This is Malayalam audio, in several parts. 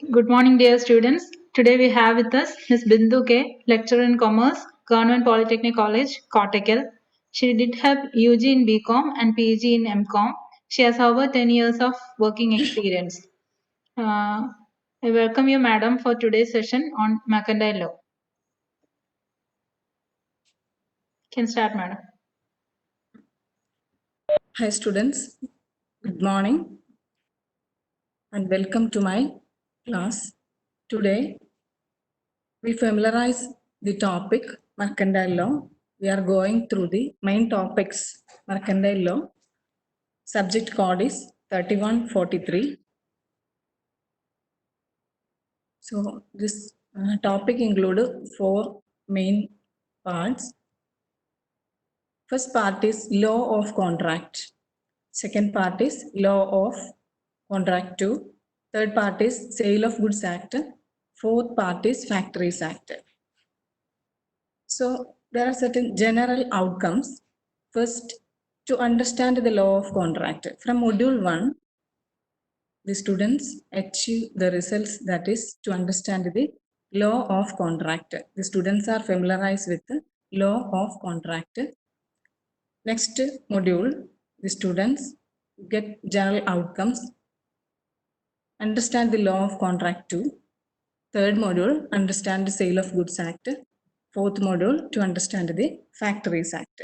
Good morning, dear students. Today we have with us Ms. Bindu K, lecturer in Commerce, Government Polytechnic College, Kottakkal. She did her UG in BCom and PG in MCom. She has over 10 years of working experience. I welcome you, madam, for today's session on mercantile law. Can start, madam. Hi students, good morning and welcome to my class. Today we familiarize the topic mercantile law. We are going through the main topics mercantile law. Subject code is 3143. So this topic includes four main parts. First part is law of contract. Second part is law of contract 2. Third part is Sale of Goods Act. Fourth part is Factories Act. So there are certain general outcomes. First, to understand the law of contract. From module 1, the students achieve the results, that is to understand the law of contract. The students are familiarized with the law of contract. Next module, the students get general outcomes. Understand the law of contract 2. Third module, understand the Sale of Goods Act. Fourth module, to understand the Factories Act.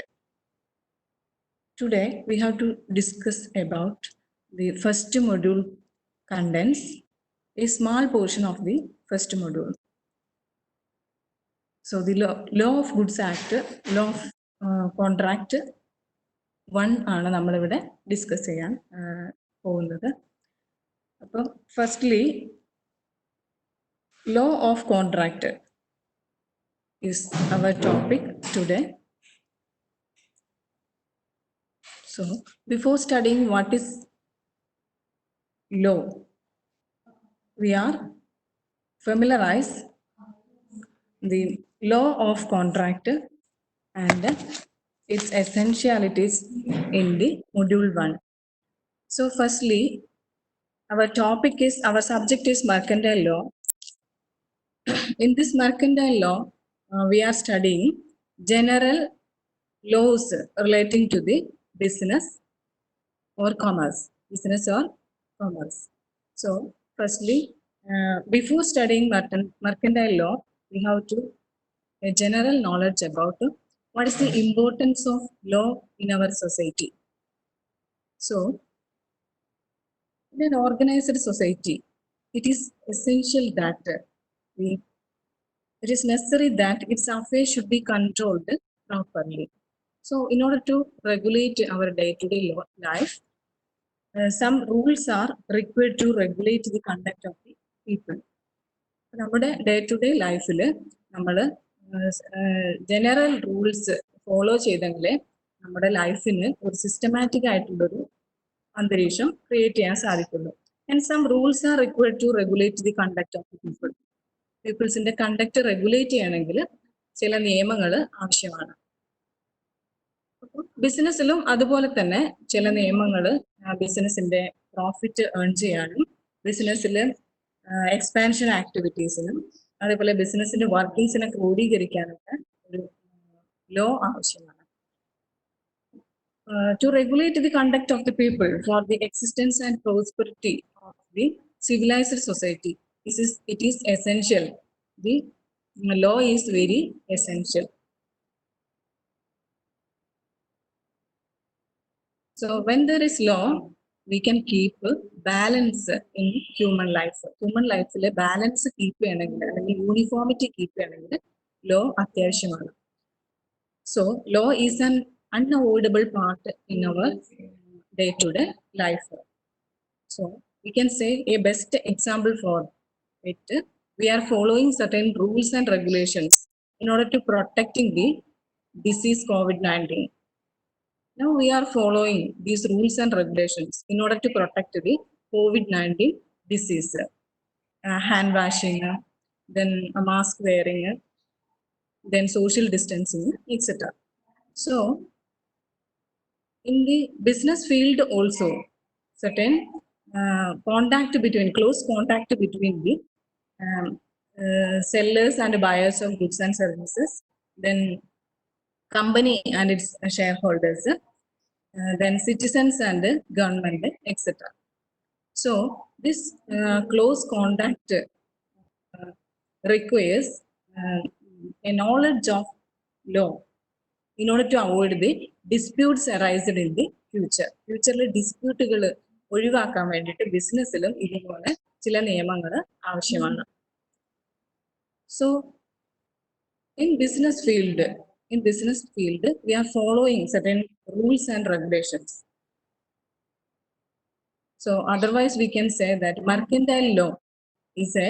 Today, we have to discuss about the first module contents, a small portion of the first module. So, the law of Goods Act, law of contract 1 ആണ് നമ്മളിവിടെ ഡിസ്കസ് ചെയ്യാൻ പോകുന്നത്. അപ്പോൾ firstly law of contract is our topic today. So before studying what is law, we are familiarize the law of contract and its essentialities in the module 1. So firstly, our subject is mercantile law. In this mercantile law, we are studying general laws relating to the business or commerce. So firstly, before studying mercantile law, we have to a general knowledge about what is the importance of law in our society. So in an organized society, it is essential that it is necessary that its affairs should be controlled properly. So in order to regulate our day-to-day life, some rules are required to regulate the conduct of the people. നമ്മുടെ ഡേ ടു ഡേ ലൈഫിൽ നമ്മൾ ജനറൽ റൂൾസ് ഫോളോ ചെയ്തെങ്കിലേ നമ്മുടെ ലൈഫിന് ഒരു സിസ്റ്റമാറ്റിക് ആയിട്ടുള്ളൊരു അന്തരീക്ഷം ക്രിയേറ്റ് ചെയ്യാൻ സാധിക്കുള്ളൂ. And some rules are required to regulate the conduct of the people. പീപ്പിൾസിന്റെ കണ്ടക്ട് റെഗുലേറ്റ് ചെയ്യണമെങ്കിൽ ചില നിയമങ്ങൾ ആവശ്യമാണ്. ബിസിനസ്സിലും അതുപോലെ തന്നെ ചില നിയമങ്ങൾ ബിസിനസിന്റെ പ്രോഫിറ്റ് ഏൺ ചെയ്യാനും ബിസിനസ്സിൽ എക്സ്പാൻഷൻ ആക്ടിവിറ്റീസിനും അതേപോലെ ബിസിനസിന്റെ വർക്കിംഗ്സിനെ ക്രോഡീകരിക്കാനൊക്കെ ഒരു ലോ ആവശ്യമാണ്. To regulate the conduct of the people for the existence and prosperity of the civilized society, it is essential. The law is very essential. So when there is law, we can keep balance in human life. Human life balance keep ചെയ്യണമെങ്കിൽ അല്ലെങ്കിൽ യൂണിഫോമിറ്റി കീപ്പ് ചെയ്യണമെങ്കിൽ law അത്യാവശ്യമാണ്. So law is an unavoidable part in our day-to-day life. So we can say a best example for it, we are following certain rules and regulations in order to protecting the disease COVID-19. Now we are following these rules and regulations in order to protect the COVID-19 disease. Hand washing, then a mask wearing, then social distancing, etc. So in the business field also, certain close contact between the sellers and buyers of goods and services, then company and its shareholders, then citizens and government, etc. So this close contact requires a knowledge of law in order to avoid the disputes arising in the future. ഫ്യൂച്ചറിൽ ഡിസ്പ്യൂട്ടുകൾ ഒഴിവാക്കാൻ വേണ്ടിയിട്ട് ബിസിനസ്സിലും ഇതുപോലെ ചില നിയമങ്ങൾ ആവശ്യമാണ്. So in business field, we are following certain rules and regulations. So otherwise we can say that mercantile law is a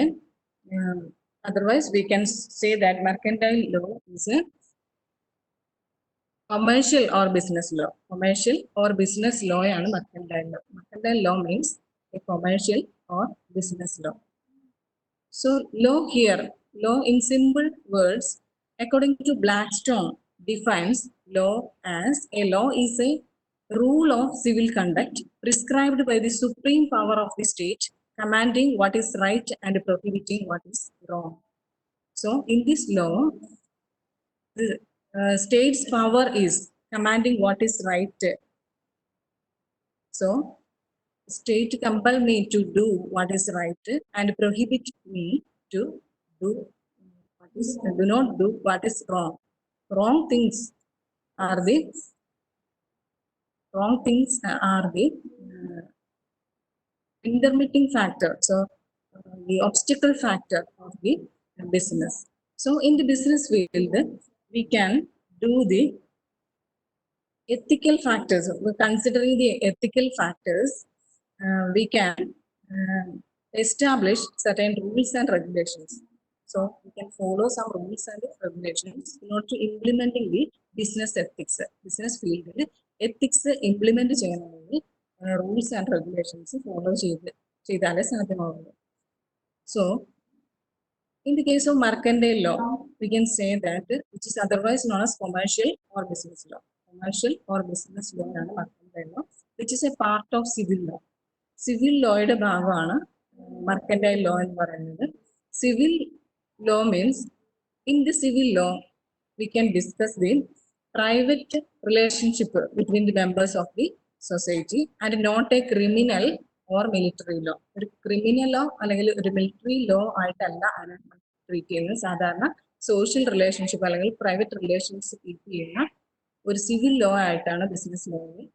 commercial or business law. Commercial or business law ആണ് mercantile law. Mercantile law means a commercial or business law. So law here, law in simple words, according to Blackstone, defines law as a law is a rule of civil conduct prescribed by the supreme power of the state, commanding what is right and prohibiting what is wrong. So in this law, the state's power is commanding what is right. So state compel me to do what is right and prohibit me to do not do what is wrong. Wrong things are the intermitting factor. So the obstacle factor of the business. So in the business field, we can do the ethical factors. Considering the ethical factors, we can establish certain rules and regulations. So we can follow some rules and regulations in order to implementing the business ethics. Business field ethics implement ചെയ്യണമെങ്കിൽ rules and regulations follow ചെയ്താലേ സാധ്യമാവുള്ളൂ. So in the case of mercantile law, we can say that which is otherwise known as commercial or business law. Commercial or business law ആണ് mercantile law, which is a part of civil law. Civil lawയുടെ ഭാഗമാണ് mercantile law എന്ന് പറയുന്നത്. Civil law means in the civil law we can discuss the private relationship between the members of the society and not a criminal or military law. ഒരു ക്രിമിനൽ ലോ അല്ലെങ്കിൽ ഒരു മിലിറ്ററി ലോ ആയിട്ടല്ല അതിനെ ട്രീറ്റ് ചെയ്യുന്നത്. സാധാരണ സോഷ്യൽ റിലേഷൻഷിപ്പ് അല്ലെങ്കിൽ പ്രൈവറ്റ് റിലേഷൻസ് കീപ്പ് ചെയ്യുന്ന ഒരു സിവിൽ ലോ ആയിട്ടാണ് ബിസിനസ് ലോയിൽ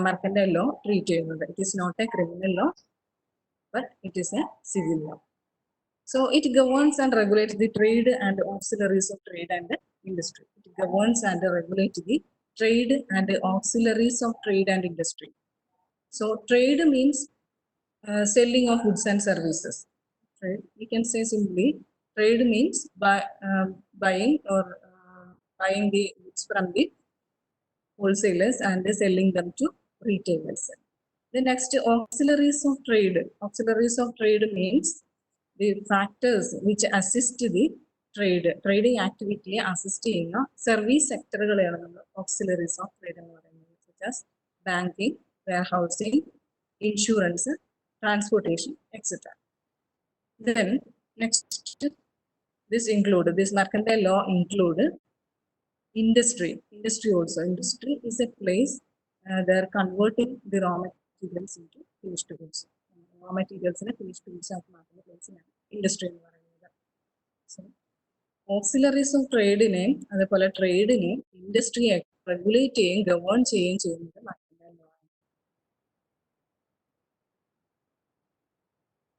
mercantile law treat ചെയ്യുന്നത്. It is not a criminal law, but it is a civil law. So it governs and regulates the trade and auxiliaries of trade and industry. It governs and regulates the trade and auxiliaries of trade and industry. So trade means selling of goods and services. Trade, we can say simply, trade means buying the goods from the wholesalers and selling them to retailers. The next, auxiliaries of trade. Auxiliaries of trade means the factors which assist the trading activity assist in service sector auxiliaries of trade, such as banking, warehousing, insurance, transportation, etc. Then next, this mercantile law include industry also. Industry is a place they are converting the raw materials into finished goods. Raw materials in finished goods of industry. So auxiliaries of trade name adapole trade name industry regulate govern change mercantile law.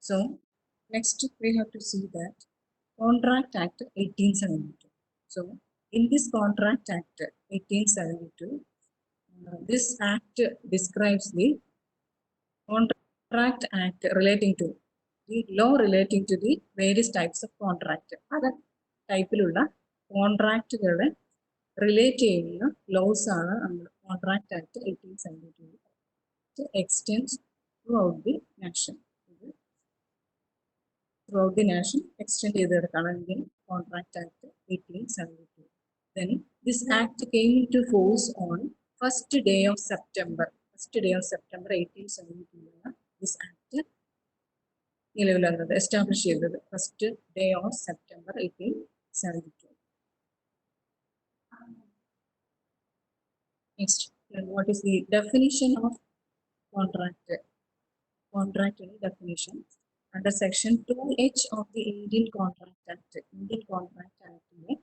So next we have to see that Contract Act 1872. So in this Contract Act 1872, this act describes the Contract Act relating to the law relating to the various types of contract. Other type contract relate ചെയ്യുന്ന laws ആണ് Contract Act 1872. It extends throughout the nation. Throughout the nation, extend Contract Act 1872. Then this act came into force on 1st day of September first day of September 1872 this act നിലവിൽ വന്നത്, എസ്റ്റാബ്ലിഷ് ചെയ്തത് first day of September 1872. Next, what is the definition of contract? Contract definition under section 2H of the Indian Contract Act. Indian Contract Act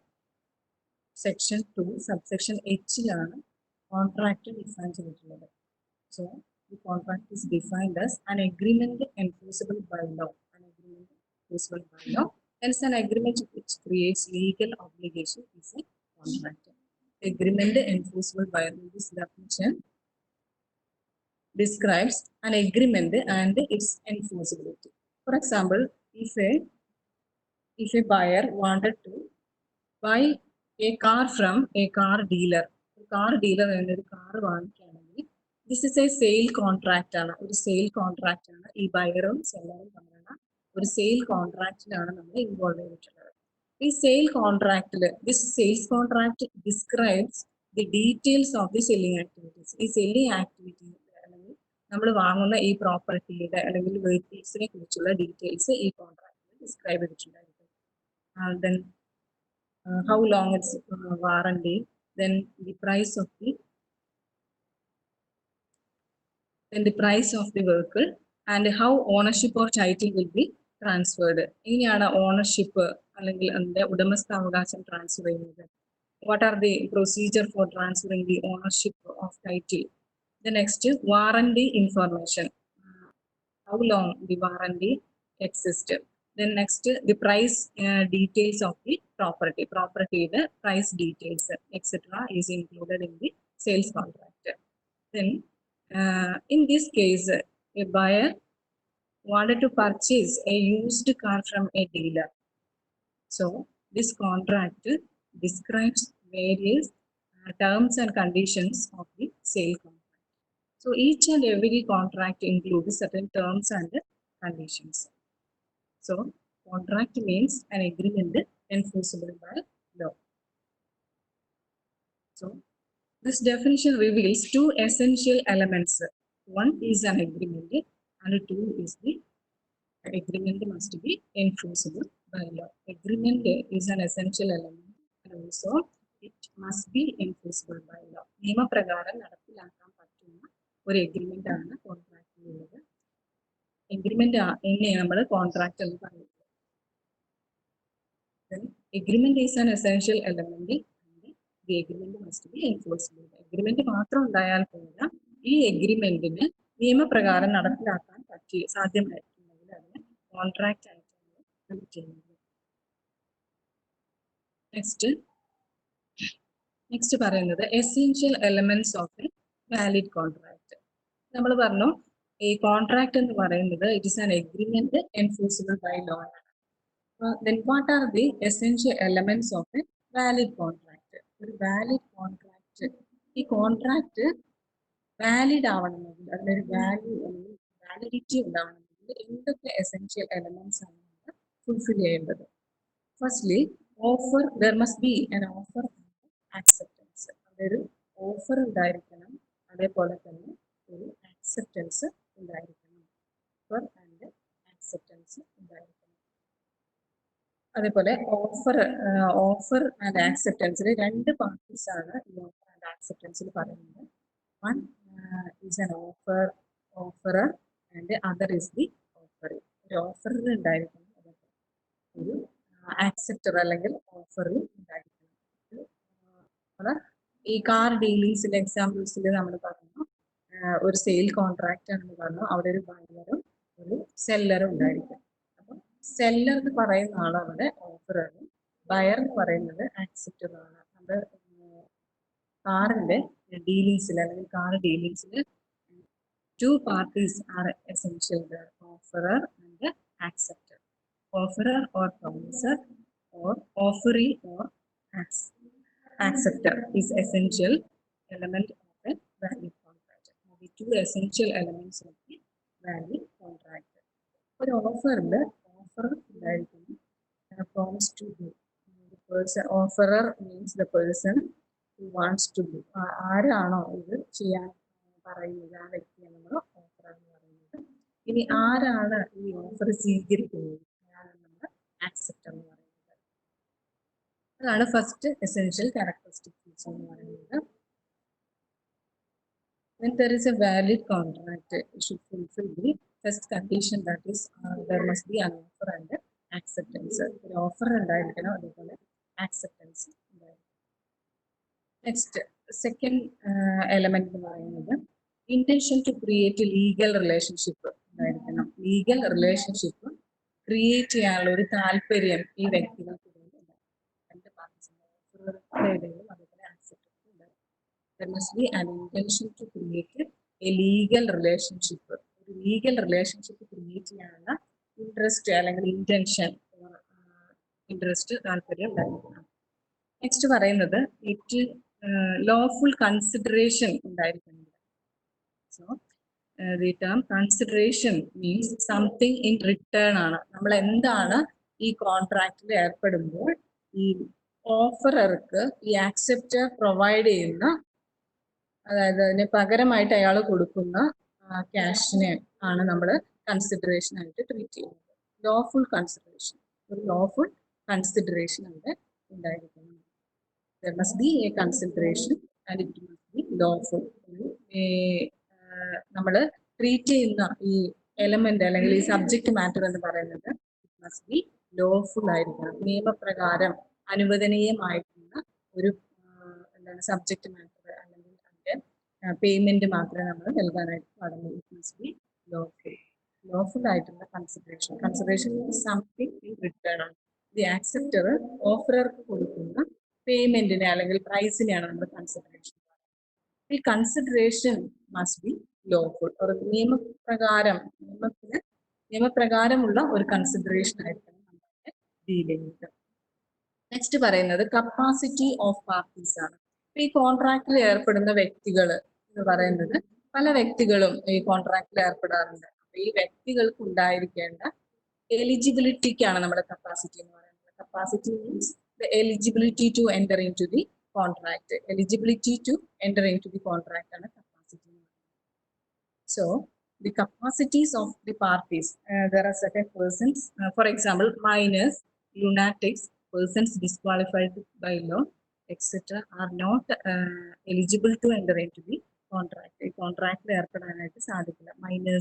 section 2 subsection H ലാണ് contract ഡിഫൈൻ ചെയ്തിട്ടുള്ളത്. So the contract is defined as an agreement enforceable by law. An agreement enforceable by law. Hence, an agreement which creates legal obligation is a contract. Agreement enforceable by law. This definition describes an agreement and its enforceability. For example, if a buyer wanted to buy a car from a car dealer, എന്നൊരു കാർ വാങ്ങിക്കുകയാണെങ്കിൽ this is a sale contract ആണ്, ഒരു സെയിൽ കോൺട്രാക്റ്റ് ആണ്. ഈ ബയറും സെല്ലറും തമ്മിലുള്ള ഒരു സെയിൽ കോൺട്രാക്റ്റിലാണ് നമ്മൾ ഇൻവോൾവ് ചെയ്തിട്ടുള്ളത്. ഈ സെയിൽ കോൺട്രാക്റ്റിൽ this sales contract describes the details of the selling activities. ഈ സെല്ലിംഗ് ആക്ടിവിറ്റി അല്ലെങ്കിൽ നമ്മൾ വാങ്ങുന്ന ഈ പ്രോപ്പർട്ടിയുടെ അല്ലെങ്കിൽ വെഹിക്കിൾസിനെ കുറിച്ചുള്ള ഡീറ്റെയിൽസ് ഈ കോൺട്രാക്റ്റിൽ describe ചെയ്തിട്ടുണ്ടായിരിക്കും. Then how long it's warranty, then the price of the vehicle, and how ownership or title will be transferred. എങ്ങനെയാണ് ഓണർഷിപ്പ് അല്ലെങ്കിൽ അതിന്റെ ഉടമസ്ഥാവകാശം ട്രാൻസ്ഫർ ചെയ്യുന്നത്? What are the procedure for transferring the ownership of title? The next, warranty information. How long the warranty exists. Then next, the price details of the property. The price details, etc. is included in the sales contract. Then, in this case, a buyer wanted to purchase a used car from a dealer. So, this contract describes various terms and conditions of the sale contract. So, each and every contract includes certain terms and conditions. So, contract means an agreement enforceable by law. So, this definition reveals two essential elements. One is an agreement, and two is the agreement must be enforceable by law. Agreement is an essential element, and also it must be enforceable by law. നിയമപ്രകാരം നടപ്പിലാക്കാൻ പറ്റുന്ന ഒരു എഗ്രിമെന്റ് ആണ് കോൺട്രാക്റ്റിലുള്ളത്. എഗ്രിമെന്റ് എങ്ങനെയാണ് നമ്മൾ കോൺട്രാക്ട് എന്ന് പറയുന്നത്? Agreement is an essential element and the agreement must be enforceable. Agreement മാത്രം ഉണ്ടായാൽ പോരാ, ഈ എഗ്രിമെന്റിന് നിയമപ്രകാരം നടപ്പിലാക്കാൻ സാധ്യമായിട്ടുണ്ടെങ്കിൽ അതിന് കോൺട്രാക്ട് ആയിട്ടാണ് ചെയ്യുന്നത്. നെക്സ്റ്റ് പറയുന്നത് essential elements of a valid contract. നമ്മൾ പറഞ്ഞു ഈ കോൺട്രാക്ട് എന്ന് പറയുന്നത് it is an agreement enforceable by law. Then what are the essential elements of a valid contract? ഒരു വാലിഡ് കോൺട്രാക്ട്, ഈ കോൺട്രാക്ട് വാലിഡ് ആവണമെങ്കിൽ അതിനൊരു വാല്യൂ അല്ലെങ്കിൽ വാലിഡിറ്റി ഉണ്ടാവണമെങ്കിൽ എന്തൊക്കെ എസെൻഷ്യൽ എലമെന്റ്സ് ആണ് നമ്മൾ ഫുൾഫിൽ ചെയ്യേണ്ടത്? Firstly offer, there must B an offer acceptance. അതൊരു ഓഫർ ഉണ്ടായിരിക്കണം, അതേപോലെ തന്നെ ഒരു ആക്സെപ്റ്റൻസ് ഉണ്ടായിരിക്കണം. ഓഫർ ആൻഡ് ആക്സെപ്റ്റൻസ് ഉണ്ടായിരിക്കണം. അതേപോലെ ഓഫർ ആൻഡ് ആക്സെപ്റ്റൻസിൽ രണ്ട് പാർട്ടീസ് ആണ് ഈ ഓഫർ ആൻഡ് ആക്സെപ്റ്റൻസിൽ പറയുന്നത്. One is an offerer and other is the offeree. ഒരു ഓഫറിൽ ഉണ്ടായിരിക്കണം, ഒരു ആക്സെപ്റ്റർ അല്ലെങ്കിൽ ഓഫറിൽ ഉണ്ടായിരിക്കണം. ഈ കാർ ഡീലിങ്സിന്റെ എക്സാമ്പിൾസിൽ നമ്മൾ പറഞ്ഞു, ഒരു സെയിൽ കോൺട്രാക്റ്റ് ആണെന്ന് പറഞ്ഞു, അവിടെ ഒരു ബയറും ഒരു സെല്ലറും ഉണ്ടായിരിക്കും. സെല്ലർ എന്ന് പറയുന്ന ആളവിടെ ഓഫറാണ്, ബയർ എന്ന് പറയുന്നത് ആക്സെപ്റ്ററാണ്. അത് കാറിന്റെ ഡീലിങ്സിൽ അല്ലെങ്കിൽ കാർ ഡീലിങ്സിൽ two parties are essential, offerer and acceptor. Offerer or promisor or offeree or acceptor is essential element of a valid contract. The two essential elements of the valid contract. ഒരു ഓഫറിൽ ഓഫർ ഉണ്ടായിരിക്കുന്നു, promise to do. The person offerer means the person who wants to do. ആരാണോ ഇത് ചെയ്യാൻ പറയുന്നത്, ആ വ്യക്തിയെ നമ്മൾ ഓഫർ എന്ന് പറയുന്നത്. ഇനി ആരാണ് ഈ ഓഫർ സ്വീകരിക്കുന്നത്, അതാണ് നമ്മൾ ആക്സെപ്റ്റർ എന്ന് പറയുന്നത്. അതാണ് ഫസ്റ്റ് എസെൻഷ്യൽ ക്യാരക്ടറിസ്റ്റിക് ഫീച്ചർ എന്ന് പറയുന്നത്. When there is a valid contract, it should fulfill the first condition, that is there must be an offer and acceptance. ഒരു ഓഫർ ഉണ്ടായിരിക്കണം, അതുപോലെ ആക്സെപ്റ്റൻസ് ഉണ്ടായിരിക്കണം. നെക്സ്റ്റ് സെക്കൻഡ് എലമെന്റ് എന്ന് പറയുന്നത് intention to create legal relationship ഉണ്ടായിരിക്കണം. ലീഗൽ റിലേഷൻഷിപ്പ് ക്രിയേറ്റ് ചെയ്യാനുള്ള ഒരു താല്പര്യം ഈ വ്യക്തികൾക്ക് രണ്ട് പാർട്ടീസിന്റെയും അതുപോലെ ആക്സെപ്റ്റൻസ് ഉണ്ടായിരിക്കും. There must be an intention to create a legal relationship. ഒരു ലീഗൽ റിലേഷൻഷിപ്പ് ക്രിയേറ്റ് ചെയ്യാനുള്ള ഇൻട്രസ്റ്റ് അല്ലെങ്കിൽ ഇൻട്രസ്റ്റ് താല്പര്യം ഉണ്ടായിരിക്കണം. നെക്സ്റ്റ് പറയുന്നത് ഇറ്റ് ലോഫുൾ കൺസിഡറേഷൻ ഉണ്ടായിരിക്കണം. So the term consideration means something in return ആണ്. നമ്മൾ എന്താണ് ഈ കോൺട്രാക്റ്റിൽ ഏർപ്പെടുമ്പോൾ ഈ ഓഫറർക്ക് ഈ ആക്സെപ്റ്റർ പ്രൊവൈഡ് ചെയ്യുന്ന, അതായത് അതിന് പകരമായിട്ട് അയാൾ കൊടുക്കുന്ന ക്യാഷിനെ ആണ് നമ്മൾ കൺസിഡറേഷൻ ആയിട്ട് ട്രീറ്റ് ചെയ്യുന്നത്. ലോഫുൾ കൺസിഡറേഷൻ, ഒരു ലോഫുൾ കൺസിഡറേഷൻ അവിടെ ഉണ്ടായിരിക്കണം. There must be a consideration and it must be lawful. നമ്മൾ ട്രീറ്റ് ചെയ്യുന്ന ഈ എലമെന്റ് അല്ലെങ്കിൽ ഈ സബ്ജക്ട് മാറ്റർ എന്ന് പറയുന്നത് ഇറ്റ് മസ്റ്റ് ബി ലോഫുൾ ആയിരിക്കണം. നിയമപ്രകാരം അനുവദനീയമായിട്ടുള്ള ഒരു എന്താണ് സബ്ജക്ട് മാറ്റർ അല്ലെങ്കിൽ അതിന്റെ പേയ്മെന്റ് മാത്രമേ നമ്മൾ നൽകാനായിട്ട് പാടുള്ളൂ. It must be lawful. Lawful ആയിട്ടുള്ള consideration. Consideration means something in return ആണ്. ദി ആക്സെപ്റ്റർ ഓഫറർക്ക് കൊടുക്കുന്ന പേയ്മെന്റിനെ അല്ലെങ്കിൽ പ്രൈസിനെയാണ് നമ്മൾ കൺസിഡറേഷൻ. ഈ കൺസിഡറേഷൻ മസ്റ്റ് ബി ലോഫുൾ. ഒരു നിയമപ്രകാരമുള്ള ഒരു കൺസിഡറേഷൻ ആയിരിക്കണം നമ്മുടെ ഡീലിംഗ്. നെക്സ്റ്റ് പറയുന്നത് കപ്പാസിറ്റി ഓഫ് പാർട്ടീസ് ആണ്. ഈ കോൺട്രാക്റ്റിൽ ഏർപ്പെടുന്ന വ്യക്തികൾ എന്ന് പറയുന്നത് പല വ്യക്തികളും ഈ കോൺട്രാക്റ്റിൽ ഏർപ്പെടാറുണ്ട്. അപ്പൊ ഈ വ്യക്തികൾക്ക് ഉണ്ടായിരിക്കേണ്ട എലിജിബിലിറ്റിക്കാണ് നമ്മുടെ കപ്പാസിറ്റി എന്ന് പറയുന്നത്. Capacity means the eligibility to enter into the contract. Eligibility to enter into the contract and capacity. So the capacities of the parties, there are certain persons, for example minors, lunatics, persons disqualified by law, etc. are not eligible to enter into the contract. The contract ഏർപ്പെടാനായിട്ട് സാധിക്കില്ല. Minor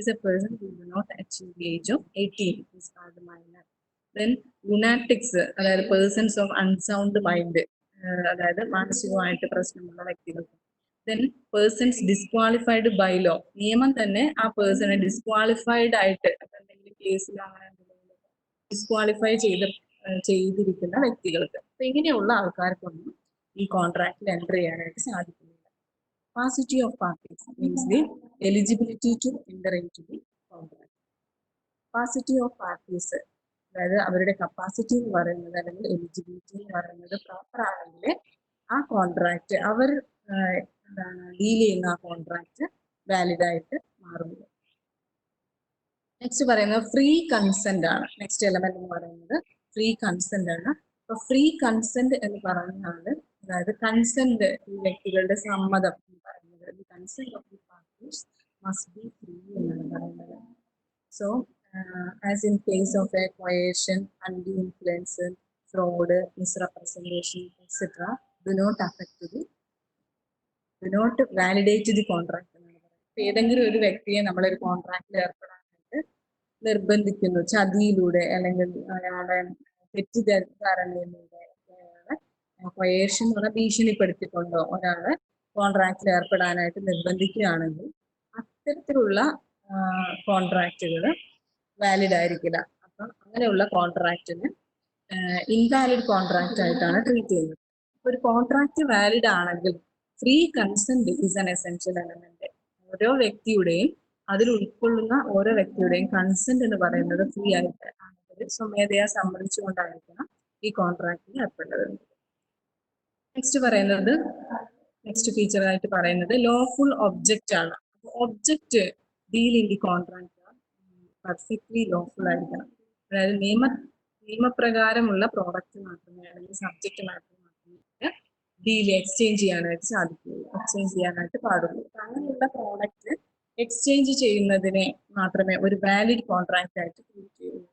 is a person who do not achieve the age of 18, is called minor. Then lunatics, അതായത് പേഴ്സൺസ് ഓഫ് അൺസൗണ്ട് മൈൻഡ്, അതായത് മാനസികമായിട്ട് പ്രശ്നമുള്ള വ്യക്തികൾക്ക്. Then persons disqualified by law, നിയമം തന്നെ ആ പേഴ്സണെ ഡിസ്ക്വാളിഫൈഡ് ആയിട്ട് എന്തെങ്കിലും കേസിൽ അങ്ങനെ ഡിസ്ക്വാളിഫൈ ചെയ്തിരിക്കുന്ന വ്യക്തികൾക്ക്. അപ്പൊ ഇങ്ങനെയുള്ള ആൾക്കാർക്കൊന്നും ഈ കോൺട്രാക്റ്റിൽ എൻ്റർ ചെയ്യാനായിട്ട് സാധിക്കുന്നില്ല. Capacity of parties means the eligibility to enter in to the contract. Capacity of parties, അതായത് അവരുടെ കപ്പാസിറ്റി എന്ന് പറയുന്നത് അല്ലെങ്കിൽ എലിജിബിലിറ്റി എന്ന് പറയുന്നത് പ്രോപ്പർ ആണെങ്കിൽ ആ കോൺട്രാക്ട് അവർ ഡീൽ ചെയ്യുന്ന ആ കോൺട്രാക്ട് വാലിഡ് ആയിട്ട് മാറുന്നു. നെക്സ്റ്റ് പറയുന്നത് ഫ്രീ കൺസെന്റ് ആണ്. നെക്സ്റ്റ് എലമെന്റ് എന്ന് പറയുന്നത് ഫ്രീ കൺസെന്റ് ആണ്. അപ്പൊ ഫ്രീ കൺസെന്റ് എന്ന് പറഞ്ഞാൽ അതായത് കൺസെന്റ്, ഈ വ്യക്തികളുടെ സമ്മതം എന്ന് പറയുന്നത് consent of the parties must be free എന്നാണ് പറയുന്നത്. So as in case of a coercion, undue influence, fraud, misrepresentation, etc., do not validate the contract. ഏതെങ്കിലും ഒരു വ്യക്തിയെ നമ്മളൊരു കോൺട്രാക്റ്റിൽ ഏർപ്പെടാനായിട്ട് നിർബന്ധിക്കുന്നു, ചതിയിലൂടെ അല്ലെങ്കിൽ അയാളെ തെറ്റിദ്ധാരണയിലൂടെ, കൊയേഷൻ എന്ന് പറഞ്ഞാൽ ഭീഷണിപ്പെടുത്തിക്കൊണ്ടോ ഒരാളെ കോൺട്രാക്റ്റിൽ ഏർപ്പെടാനായിട്ട് നിർബന്ധിക്കുകയാണെങ്കിൽ അത്തരത്തിലുള്ള കോൺട്രാക്റ്റുകൾ വാലിഡ് ആയിരിക്കില്ല. അപ്പം അങ്ങനെയുള്ള കോൺട്രാക്റ്റിന് ഇൻവാലിഡ് കോൺട്രാക്റ്റ് ആയിട്ടാണ് ട്രീറ്റ് ചെയ്യുന്നത്. ഒരു കോൺട്രാക്റ്റ് വാലിഡ് ആണെങ്കിൽ free consent is an essential element. ഓരോ വ്യക്തിയുടെയും അതിൽ ഉൾക്കൊള്ളുന്ന ഓരോ വ്യക്തിയുടെയും കൺസെന്റ് എന്ന് പറയുന്നത് ഫ്രീ ആയിട്ട് സ്വമേധയാ സമ്മതിച്ചുകൊണ്ടായിരിക്കണം ഈ കോൺട്രാക്റ്റിൽ ഏർപ്പെട്ടത്. നെക്സ്റ്റ് പറയുന്നത്, നെക്സ്റ്റ് ഫീച്ചർ ആയിട്ട് പറയുന്നത് ലോഫുൾ ഒബ്ജക്റ്റ് ആണ്. Object deal in the contract perfectly lawful ആയിരിക്കണം. അതായത് നിയമപ്രകാരമുള്ള പ്രോഡക്റ്റ് മാത്രമേ അല്ലെങ്കിൽ സബ്ജക്റ്റ് മാത്രമേ ഡീൽ എക്സ്ചേഞ്ച് ചെയ്യാനായിട്ട് സാധിക്കുകയുള്ളൂ. എക്സ്ചേഞ്ച് ചെയ്യാനായിട്ട് പാടുള്ളൂ. അങ്ങനെയുള്ള പ്രോഡക്റ്റ് എക്സ്ചേഞ്ച് ചെയ്യുന്നതിനെ മാത്രമേ ഒരു വാലിഡ് കോൺട്രാക്റ്റ് ആയിട്ട് ട്രീറ്റ് ചെയ്യുള്ളൂ.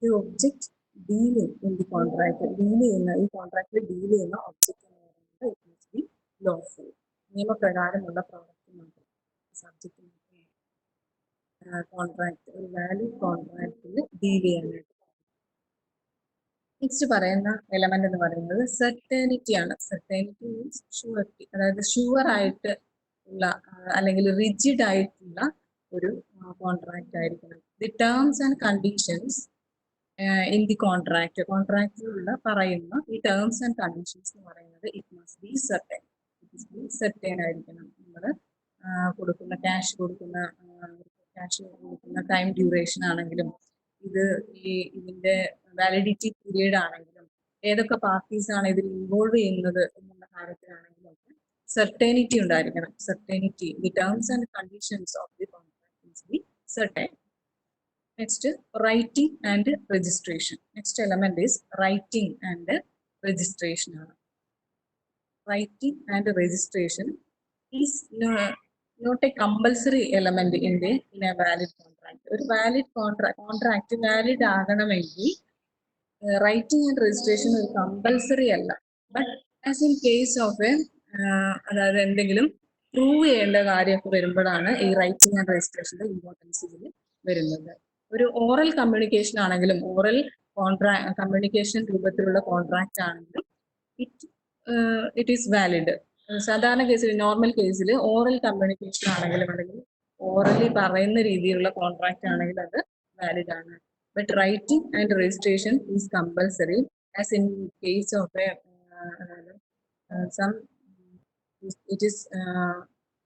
The object dealing in the contract, deal ചെയ്യുന്ന ഈ കോൺട്രാക്റ്റിൽ ഡീൽ ചെയ്യുന്ന ഒബ്ജക്റ്റ് എന്ന് പറയുന്നത് ഇറ്റ് മസ്റ്റ് ബി ലോഫുൾ, നിയമപ്രകാരമുള്ള പ്രോഡക്റ്റ് മാത്രം സബ്ജക്റ്റ് കോൺട്രാക്ട് ഒരു വാലിഡ് കോൺട്രാക്റ്റിൽ ഡീൽ ചെയ്യാനായിട്ട്. നെക്സ്റ്റ് പറയുന്ന എലമെന്റ് എന്ന് പറയുന്നത് സെർട്ടനിറ്റി ആണ്. സെർട്ടനിറ്റി മീൻസ് ഷുവർട്ടി, അതായത് ഷുവർ ആയിട്ട് ഉള്ള അല്ലെങ്കിൽ റിജിഡ് ആയിട്ടുള്ള ഒരു കോൺട്രാക്റ്റ് ആയിരിക്കണം. The terms and conditions in the contract, കോൺട്രാക്റ്റിലുള്ള പറയുന്ന ഈ ടേംസ് ആൻഡ് കണ്ടീഷൻസ് എന്ന് പറയുന്നത് it must be certain, it must be certain ആയിരിക്കണം. നമ്മൾ കൊടുക്കുന്ന ക്യാഷ് കൊടുക്കുന്ന ടൈം ഡ്യൂറേഷൻ ആണെങ്കിലും ഇതിന്റെ വാലിഡിറ്റി പീരീഡ് ആണെങ്കിലും ഏതൊക്കെ പാർട്ടീസ് ആണ് ഇതിൽ ഇൻവോൾവ് ചെയ്യുന്നത് എന്നുള്ള കാര്യത്തിലാണെങ്കിലും ഒക്കെ സെർട്ടനിറ്റി ഉണ്ടായിരിക്കണം. Certainty, the terms and conditions of the contract must be certain. Next writing and registration. Next element is writing and registration ആണ്. Writing and registration is not a compulsory element in a valid contract. ഒരു വാലിഡ് കോൺട്രാക്ട് വാലിഡ് ആകണമെങ്കിൽ റൈറ്റിംഗ് ആൻഡ് രജിസ്ട്രേഷൻ ഒരു കമ്പൽസറി അല്ല. But as in case of അതായത് എന്തെങ്കിലും പ്രൂവ് ചെയ്യേണ്ട കാര്യമൊക്കെ വരുമ്പോഴാണ് ഈ റൈറ്റിംഗ് ആൻഡ് രജിസ്ട്രേഷന്റെ ഇമ്പോർട്ടൻസ് ഇതിൽ വരുന്നത്. ഒരു ഓറൽ കമ്മ്യൂണിക്കേഷൻ ആണെങ്കിലും ഓറൽ കമ്മ്യൂണിക്കേഷൻ രൂപത്തിലുള്ള കോൺട്രാക്ട് ആണെങ്കിലും ഇറ്റ് ഈസ് വാലിഡ്. സാധാരണ കേസിൽ നോർമൽ കേസിൽ ഓറൽ കമ്മ്യൂണിക്കേഷൻ ആണെങ്കിലും അല്ലെങ്കിൽ ഓറലി പറയുന്ന രീതിയിലുള്ള കോൺട്രാക്ട് ആണെങ്കിൽ അത് വാലിഡ് ആണ്. But writing and registration is compulsory as in case of some it is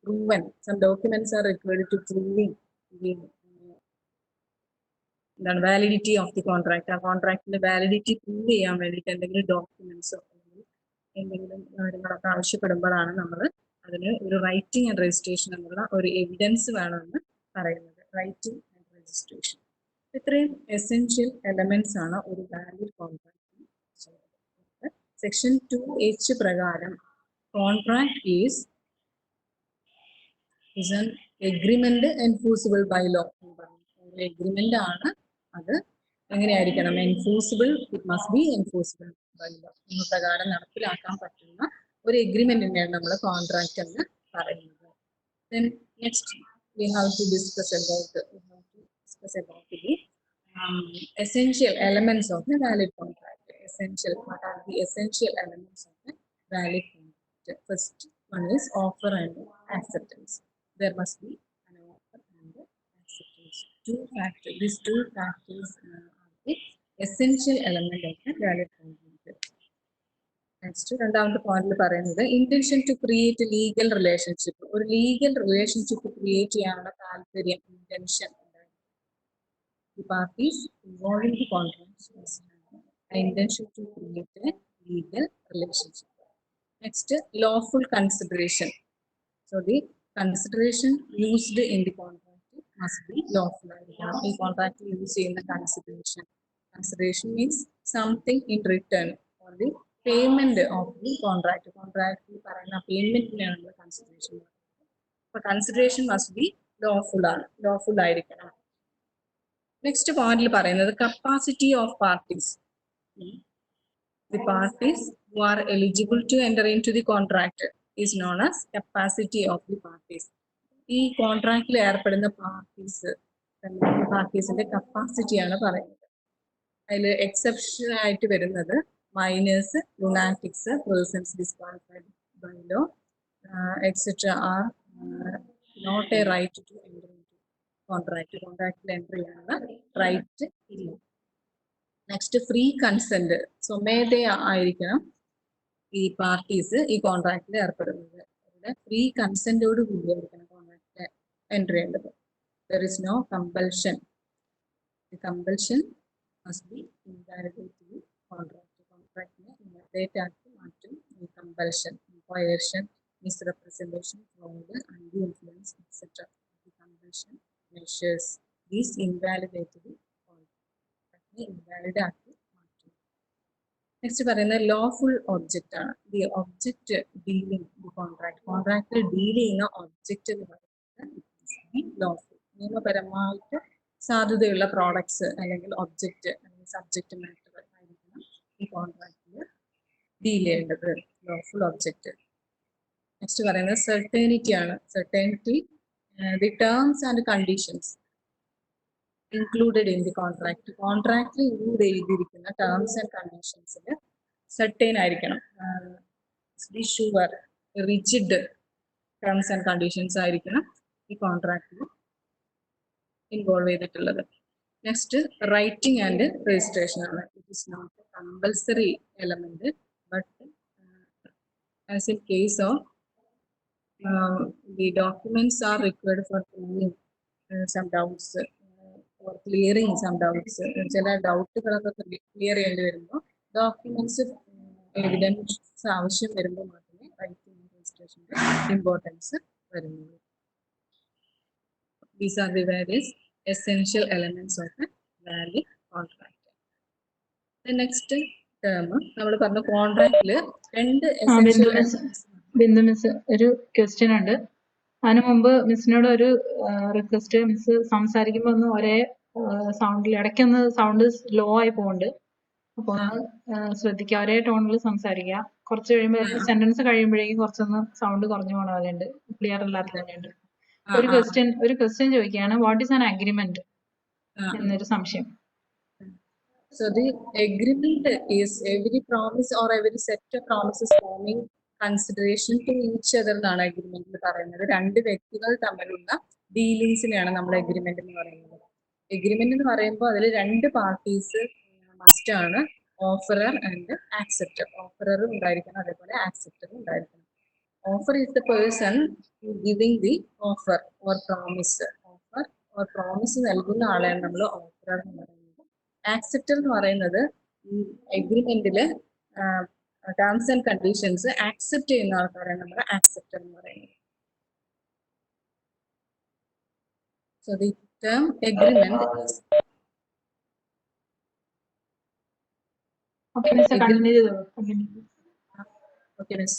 proven, some documents are required to proving the validity of the contract. ആ കോൺട്രാക്ടിന്റെ വാലിഡിറ്റി പ്രൂവ് ചെയ്യാൻ വേണ്ടിയിട്ട് എന്തെങ്കിലും ഡോക്യുമെന്റ്സോ എന്തെങ്കിലും കാര്യങ്ങളൊക്കെ ആവശ്യപ്പെടുമ്പോഴാണ് നമ്മൾ അതിന് ഒരു റൈറ്റിംഗ് ആൻഡ് രജിസ്ട്രേഷൻ എന്നുള്ള ഒരു എവിഡൻസ് വേണമെന്ന് പറയുന്നത്. റൈറ്റിംഗ് ആൻഡ് രജിസ്ട്രേഷൻ ഇത്രയും എസെൻഷ്യൽ എലമെന്റ്സ് ആണ് ഒരു വാലിഡ് കോൺട്രാക്ട്. സെക്ഷൻ 2H പ്രകാരം contract is an agreement enforceable by law. ഒരു എഗ്രിമെന്റ് ആണ്, അത് എങ്ങനെയായിരിക്കണം? Enforceable, it must be enforceable by law. നിയമപ്രകാരം നടപ്പിലാക്കാൻ പറ്റുന്ന ഒരു എഗ്രിമെന്റിനെയാണ് നമ്മൾ കോൺട്രാക്ട് എന്ന് പറയുന്നത്. Then next we have to discuss about the essential elements of a valid contract. Essential, what are the essential elements of a valid contract? First one is offer and acceptance. There must be an offer and acceptance. These two factors are the essential element of a valid contract. Next രണ്ടാമത്തെ പോയിന്റിൽ പറയുന്നത് intention to create legal relationship. ഒരു ലീഗൽ റിലേഷൻഷിപ്പ് ക്രിയേറ്റ് ചെയ്യാനുള്ള താല്പര്യം, intention the parties involved in the contract must have an intention to create a legal relationship. Next, lawful consideration. So the consideration used in the contract must be lawful. The contract used in the consideration. Consideration means something in return for the payment of the contract. Contract payment consideration. But consideration must be lawful. Lawful. Next point പറയുന്നത് capacity of parties. The parties who are eligible to enter into the contract is known as capacity of the parties. ഈ കോൺട്രാക്റ്റിൽ ഏർപ്പെടുന്ന പാർട്ടീസിന്റെ കപ്പാസിറ്റി ആണ് പറയുന്നത്. അതിൽ എക്സെപ്ഷൻ ആയിട്ട് വരുന്നത് minors, lunatics, persons disqualified by law etcetera are not a right to enter കോൺട്രാക്റ്റിൽ എൻ്റർ ചെയ്യാനുള്ള റൈറ്റ് ഇല്ല. നെക്സ്റ്റ് ഫ്രീ കൺസെന്റ്, സ്വമേധ ആയിരിക്കണം ഈ പാർട്ടീസ് ഈ കോൺട്രാക്റ്റിൽ ഏർപ്പെടുന്നത്. ഫ്രീ കൺസെന്റോട് കൂടിയായിരിക്കണം കോൺട്രാക്റ്റിൽ എൻ്റർ ചെയ്യേണ്ടത്. There is no compulsion. Compulsion must be invalidate കോൺട്രാക്റ്റിനെ ഇൻവാലിഡേറ്റ് ആക്കി മാറ്റും ഈ compulsion, coercion, misrepresentation, fraud, undue influence, etc. The compulsion measures these invalidate the contract. Invalid ആക്കി മാറ്റും. നെക്സ്റ്റ് പറയുന്നത് ലോഫുൾ ഒബ്ജക്റ്റ് ആണ്. ദി ഒബ്ജക്റ്റ് ഡീലിംഗ് ദി കോൺട്രാക്റ്റിൽ ഡീൽ ചെയ്യുന്ന ഒബ്ജക്റ്റ് എന്ന് പറയുന്നത് ലോഫുൾ, നിയമപരമായിട്ട് സാധ്യതയുള്ള പ്രോഡക്ട്സ് അല്ലെങ്കിൽ ഒബ്ജക്റ്റ് അല്ലെങ്കിൽ സബ്ജക്റ്റ് മാറ്റർ ആയിരിക്കണം ഈ കോൺട്രാക്റ്റിൽ ഡീൽ ചെയ്യേണ്ടത്, ലോഫുൾ ഒബ്ജക്റ്റ്. നെക്സ്റ്റ് പറയുന്നത് സെർട്ടേണിറ്റി ആണ്. Certainty the terms and conditions included in the contract. കോൺട്രാക്റ്റിൽ ഇൻക്ലൂഡ് ചെയ്തിരിക്കുന്ന ടേംസ് ആൻഡ് കണ്ടീഷൻസിൽ സെർട്ടൈൻ ആയിരിക്കണം. Be sure, rigid terms and conditions ആയിരിക്കണം ഈ കോൺട്രാക്റ്റിൽ ഇൻവോൾവ് ചെയ്തിട്ടുള്ളത്. നെക്സ്റ്റ് റൈറ്റിംഗ് ആൻഡ് രജിസ്ട്രേഷൻ ആണ്. It is not a compulsory element, but as in case of the documents are required for clearing some doubts or clearing some doubts. ചില ഡൗട്ടുകളൊക്കെ ക്ലിയർ ചെയ്യേണ്ടി വരുമ്പോൾ ഡോക്യുമെന്റ്സ് എവിഡൻസ് ആവശ്യം വരുമ്പോൾ മാത്രമേ റൈറ്റിംഗ് രജിസ്ട്രേഷന്റെ ഇമ്പോർട്ടൻസ് വരുന്നുള്ളൂ. These are the various essential elements of a valid contract. The next term നമ്മൾ പറഞ്ഞ കോൺട്രാക്റ്റില് രണ്ട് essential elements. ബിന്ദു മിസ്, ഒരു ക്വസ്റ്റ്യൻ ഉണ്ട്. അതിനു മുമ്പ് മിസ്സിനോട് ഒരു റിക്വസ്റ്റ്. മിസ് സംസാരിക്കുമ്പോ ഒന്ന് ഒരേ സൗണ്ടിൽ, ഇടയ്ക്കൊന്ന് സൗണ്ട് ലോ ആയി പോകുന്നുണ്ട്. അപ്പൊ ഒന്ന് ശ്രദ്ധിക്കുക, ഒരേ ടോണിൽ സംസാരിക്കുക. കുറച്ച് കഴിയുമ്പോൾ സെന്റൻസ് കഴിയുമ്പോഴേക്കും കുറച്ചൊന്ന് സൗണ്ട് കുറഞ്ഞു പോകണ പോലെ ഉണ്ട്, ക്ലിയർ അല്ലാത്തതുണ്ട്. ഒരു ക്വസ്റ്റ്യൻ ചോദിക്കുകയാണ്, വാട്ട് ഈസ് ആൻ അഗ്രിമെന്റ് എന്നൊരു സംശയം. So the agreement is every promise or every set of promises forming consideration to each other എന്നാണ് അഗ്രിമെന്റിൽ പറയുന്നത്. രണ്ട് വ്യക്തികൾ തമ്മിലുള്ള ഡീലിങ്സിനെയാണ് നമ്മൾ അഗ്രിമെന്റ് എന്ന് പറയുന്നത്. എഗ്രിമെന്റ് എന്ന് പറയുമ്പോൾ അതിൽ രണ്ട് പാർട്ടീസ് മസ്റ്റ് ആണ്, ഓഫറർ ആൻഡ് ആക്സെപ്റ്റർ. ഓഫററും ഉണ്ടായിരിക്കണം, അതേപോലെ ആക്സെപ്റ്ററും ഉണ്ടായിരിക്കണം. Offer is the person giving the offer or promise. Offer or promise നൽകുന്ന ആളെയാണ് നമ്മൾ ഓഫറർ എന്ന് പറയുന്നത്. ആക്സെപ്റ്റർ എന്ന് പറയുന്നത് ഈ എഗ്രിമെന്റില് ടേംസ് ആൻഡ് കണ്ടീഷൻസ് ആക്സെപ്റ്റ് ചെയ്യുന്ന ആൾക്കാരാണ് നമ്മൾ ആക്സെപ്റ്റർ എന്ന് പറയുന്നത്. So the term agreement is Okay, miss, continue. Okay, miss.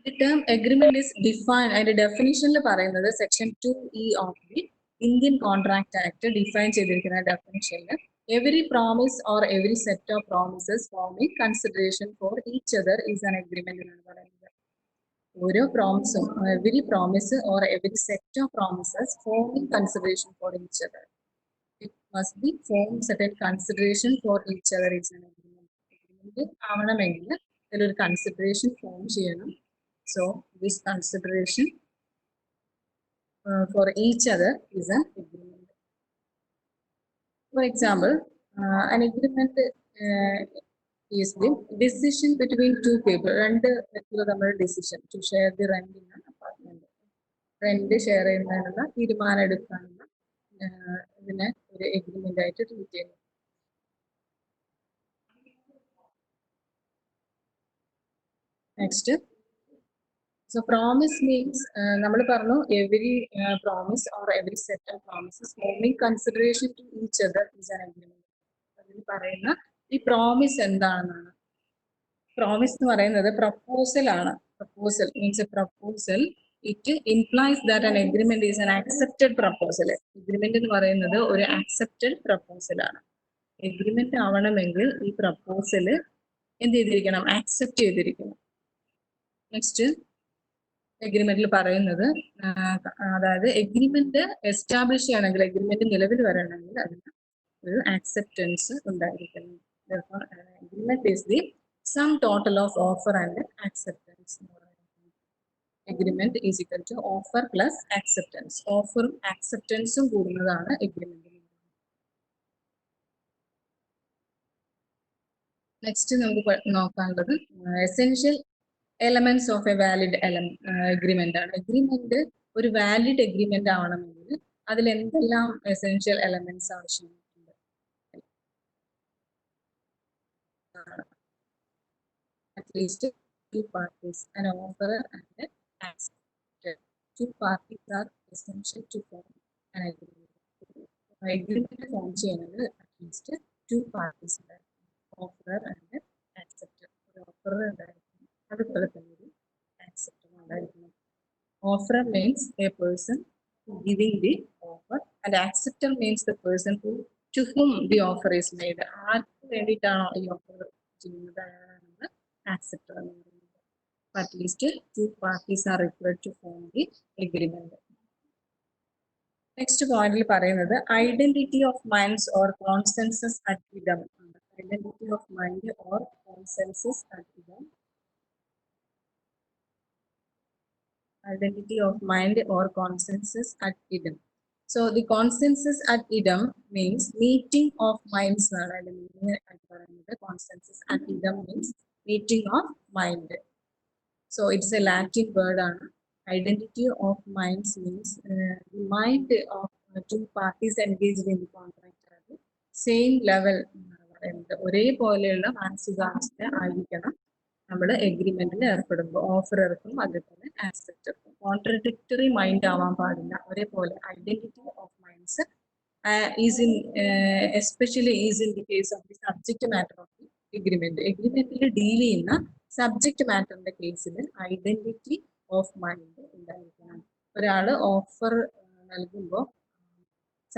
The term agreement is defined and definition le പറയുന്നത് section 2E of the Indian Contract Act define ചെയ്തിരിക്കുന്ന definition le every promise or every set of promises forming consideration for each other is an agreement എന്നാണ് പറയുന്നത്. ഓരോ പ്രോമിസും, every promise or every set of promises forming consideration for each other. It must be form certain consideration for each other is an agreement. Agreement ആവണമെങ്കിൽ അതിലൊരു consideration form ചെയ്യണം. So this consideration for each other is an agreement. For example, an agreement is the decision between two people. രണ്ട് വ്യക്തികൾ തമ്മിലുള്ള decision to share the rent in an apartment. Rent share ചെയ്യുന്നതിനുള്ള തീരുമാനം എടുക്കാനുള്ള ഇതിനെ ഒരു എഗ്രിമെന്റ് ആയിട്ട് ട്രീറ്റ് ചെയ്യുന്നു. നെക്സ്റ്റ്, സോ പ്രോമിസ് മീൻസ് നമ്മൾ പറഞ്ഞു every promise or every set of promises forming consideration to each other is an agreement. അതിൽ പറയുന്ന ഈ പ്രോമിസ് എന്താണെന്നാണ്. പ്രോമിസ് എന്ന് പറയുന്നത് പ്രപ്പോസൽ ആണ്. Proposal means A proposal. It implies that an agreement is an accepted proposal. Agreement എന്ന് പറയുന്നത് ഒരു ആക്സെപ്റ്റഡ് പ്രപ്പോസൽ ആണ്. എഗ്രിമെന്റ് ആവണമെങ്കിൽ ഈ പ്രപ്പോസല് എന്ത് ചെയ്തിരിക്കണം? ആക്സെപ്റ്റ് ചെയ്തിരിക്കണം. നെക്സ്റ്റ് എഗ്രിമെന്റിൽ പറയുന്നത്, അതായത് എഗ്രിമെന്റ് എസ്റ്റാബ്ലിഷ് ചെയ്യണമെങ്കിൽ, എഗ്രിമെന്റ് നിലവിൽ വരണമെങ്കിൽ അതിന് ഒരു ആക്സെപ്റ്റൻസ് ഉണ്ടായിരിക്കണം. Agreement is the sum total of offer and acceptance. Agreement is equal to offer plus acceptance. ഓഫറും ആക്സെപ്റ്റൻസും കൂടുന്നതാണ് എഗ്രിമെന്റ്. നെക്സ്റ്റ് നമുക്ക് നോക്കാനുള്ളത് essential elements of a valid agreement ആണ്. എഗ്രിമെന്റ് ഒരു വാലിഡ് എഗ്രിമെന്റ് ആവണമെങ്കിൽ അതിൽ എന്തെല്ലാം എസെൻഷ്യൽ എലമെന്റ്സ് ആവശ്യമുണ്ട്? At least two parties, an offerer and an acceptor. Two parties are essential to form an agreement. Agreement form ചെയ്യണമെങ്കിൽ at least two parties, offerer and offer ഉണ്ടായിരിക്കണം. അതുപോലെ തന്നെ ഒരു ആക്സെപ്റ്റർ ഉണ്ടായിരിക്കണം. Offerer means a person giving the offer, and acceptor means the person to whom the offer is made. ആർക്ക് വേണ്ടിയിട്ടാണോ ഈ ഓഫർ ചെയ്യുന്നത് അയാളാണ് ആക്സെപ്റ്റർ എന്ന് പറയുന്നത്. At least two parties are required to form the agreement. Next പോയിന്റിൽ പറയുന്നത് identity of minds or consensus ad idem. Identity of mind or consensus ad idem. Identity of mind or consensus at idem. So the consensus at idem means meeting of minds. Consensus at idem means meeting of mind. So it's a Latin word. Identity of minds means the mind of two parties engaged in the contract same level. ഒരേ പോലെയുള്ള മാനസികാവസ്ഥ ആയിരിക്കണം നമ്മൾ എഗ്രിമെന്റിൽ ഏർപ്പെടുമ്പോൾ. ഓഫറർക്കും അതേപോലെ ആക്സെപ്റ്റർക്കും കോൺട്രഡിക്ടറി മൈൻഡ് ആവാൻ പാടില്ല. ഒരേപോലെ identity of minds is in especially is in the case of the subject matter of the agreement. എഗ്രിമെന്റിൽ ഡീൽ ചെയ്യുന്ന സബ്ജക്ട് മാറ്ററിന്റെ കേസിൽ ഐഡന്റിറ്റി ഓഫ് മൈൻഡ് ഉണ്ടായിരിക്കണം. ഒരാള് ഓഫർ നൽകുമ്പോൾ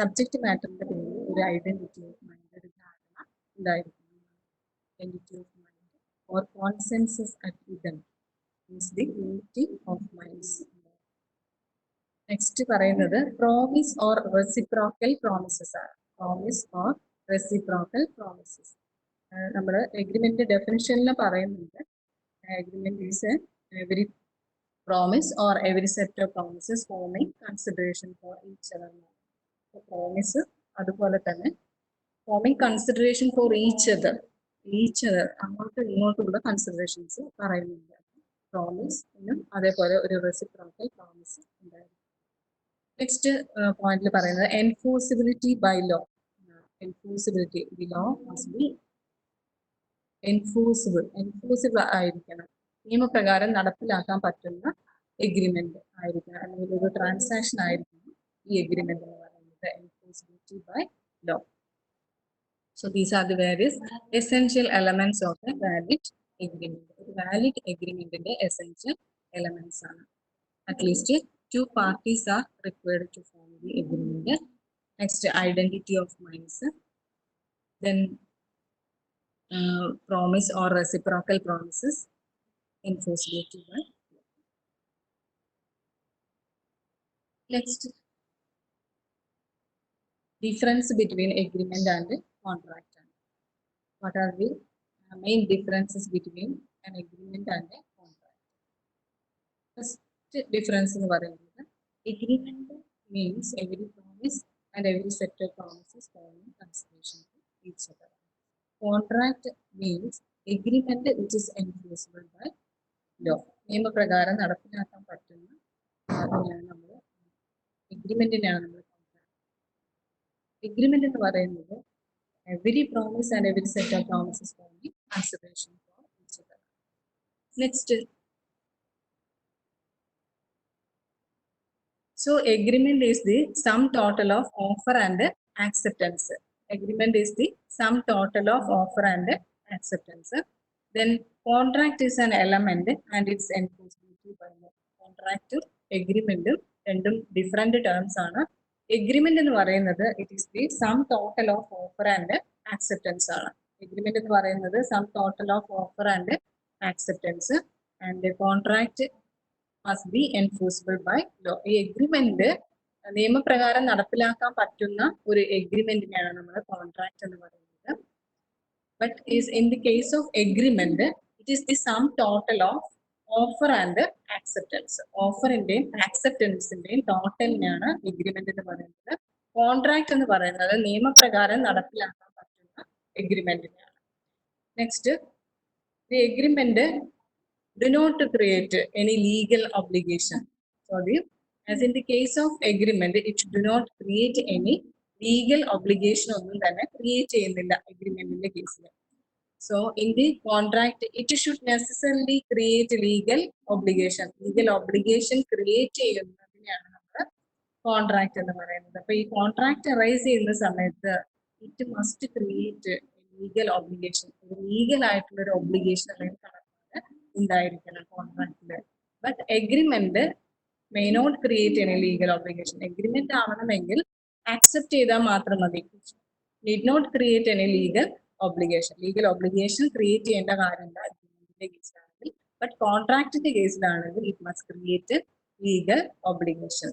സബ്ജക്ട് മാറ്ററിന്റെ പേരിൽ ഒരു ഐഡന്റിറ്റി ഓഫ് മൈൻഡ്, ഒരു ധാരണ ഉണ്ടായിരിക്കണം. Identity of mind or consensus at idem is the unity of minds. Next പറയുന്നത് promise or reciprocal promises ആണ്. Promise or reciprocal promises. നമ്മൾ എഗ്രിമെന്റ് ഡെഫിനിഷനിൽ പറയുന്നുണ്ട് agreement is every promise or every set of promises forming consideration for each other. Promise അതുപോലെ തന്നെ forming consideration for each other. അങ്ങോട്ടും ഇങ്ങോട്ടുള്ള കൺസിഡറേഷൻസ് പറയുന്നുണ്ട്. പ്രോമിസിനും അതേപോലെ ഒരു റെസിപ്രോക്കൽ പ്രോമിസ് ഉണ്ടായിരുന്നു. നെക്സ്റ്റ് പോയിന്റിൽ പറയുന്നത് enforceability by law. Enforceability, the law must be enforceable ആയിരിക്കണം. നിയമപ്രകാരം നടപ്പിലാക്കാൻ പറ്റുന്ന എഗ്രിമെന്റ് ആയിരിക്കണം, അല്ലെങ്കിൽ ഒരു ട്രാൻസാക്ഷൻ ആയിരിക്കണം ഈ എഗ്രിമെന്റ് എന്ന് പറയുന്നത്. Enforceability by law. So these are the various essential elements of a valid agreement. A valid agreement in the essential elements are at least two parties are required to form the agreement. Next, identity of minds. Then promise or reciprocal promises. Enforceability by. Next, difference between agreement and contract. What are the main differences between an agreement and a contract? First difference in agreement means every promise and every set of promises forming consideration to each other. Contract means agreement which is enforceable by law. നിയമപ്രകാരം നടപ്പിലാക്കാൻ പറ്റുന്ന നമ്മൾ എഗ്രിമെന്റിനാണ് നമ്മൾ കോൺട്രാക്ട്. എഗ്രിമെന്റ് എന്ന് പറയുന്നത് every promise and every set of promises forming consideration for each other. Next, so agreement is the sum total of offer and acceptance. Agreement is the sum total of offer and acceptance. Then contract is an element and its enforceability by law. Contract, agreement രണ്ടും ഡിഫറെന്റ് ടേംസ് ആണ്. എഗ്രിമെന്റ് എന്ന് പറയുന്നത് it is the sum total of offer and acceptance ആണ്. എഗ്രിമെന്റ് എന്ന് പറയുന്നത് sum total of offer and acceptance. And contract must be enforceable by law. ഈ എഗ്രിമെന്റ് നിയമപ്രകാരം നടപ്പിലാക്കാൻ പറ്റുന്ന ഒരു എഗ്രിമെന്റിനെയാണ് നമ്മൾ കോൺട്രാക്ട് എന്ന് പറയുന്നത്. But is in the case of agreement it is the sum total of offer and acceptance. ഓഫറിന്റെയും ആക്സെപ്റ്റൻസിന്റെയും ടോട്ടലിനെയാണ് എഗ്രിമെന്റ് എന്ന് പറയുന്നത്. കോൺട്രാക്ട് എന്ന് പറയുന്നത് നിയമപ്രകാരം നടപ്പിലാക്കാൻ പറ്റുന്ന എഗ്രിമെന്റിനെയാണ്. Next, the agreement do not create any legal obligation. So the as in the case of agreement it do not create any legal obligation ഒന്നും തന്നെ ക്രിയേറ്റ് ചെയ്യുന്നില്ല എഗ്രിമെന്റിന്റെ കേസിൽ. So in the contract, it should necessarily create legal obligation. Legal obligation create ചെയ്യുന്നതിനെയാണ് നമ്മൾ കോൺട്രാക്ട് എന്ന് പറയുന്നത്. അപ്പൊ ഈ കോൺട്രാക്ട് അറൈസ് ചെയ്യുന്ന സമയത്ത് it must create legal obligation. ഒരു ലീഗൽ ആയിട്ടുള്ള ഒരു ഒബ്ലിഗേഷൻ അല്ലെങ്കിൽ ഉണ്ടായിരിക്കണം കോൺട്രാക്റ്റില്. But agreement may not create any legal obligation. Agreement ആവണമെങ്കിൽ ആക്സെപ്റ്റ് ചെയ്താൽ മാത്രം മതി. need not create any legal obligation. Legal obligation create ചെയ്യേണ്ട കാര്യമില്ല എഗ്രിമെന്റിന്റെ കേസിലാണെങ്കിൽ. ബട്ട് കോൺട്രാക്റ്റിന്റെ കേസിലാണെങ്കിൽ it must create legal obligation.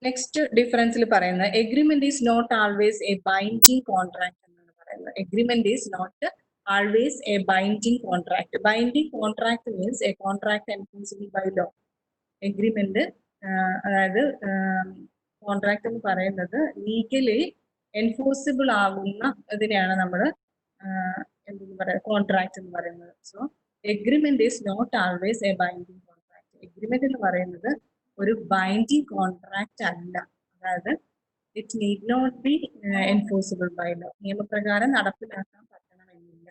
Next ഡിഫറൻസിൽ പറയുന്നത് agreement is not always a binding contract എന്നാണ് പറയുന്നത്. Agreement is not always a binding contract. Binding contract means a contract enforceable by law. Agreement അതായത് കോൺട്രാക്ട് എന്ന് പറയുന്നത് ലീഗലി എൻഫോഴ്സിബിൾ ആകുന്ന ഇതിനെയാണ് നമ്മൾ എന്തെന്ന് പറയുക കോൺട്രാക്ട് എന്ന് പറയുന്നത്. So agreement is not always a binding contract. Agreement എന്ന് പറയുന്നത് ഒരു ബൈൻഡിങ് കോൺട്രാക്ട് അല്ല. അതായത് it need not be enforceable by law. നിയമപ്രകാരം നടപ്പിലാക്കാൻ പറ്റണമെന്നില്ല.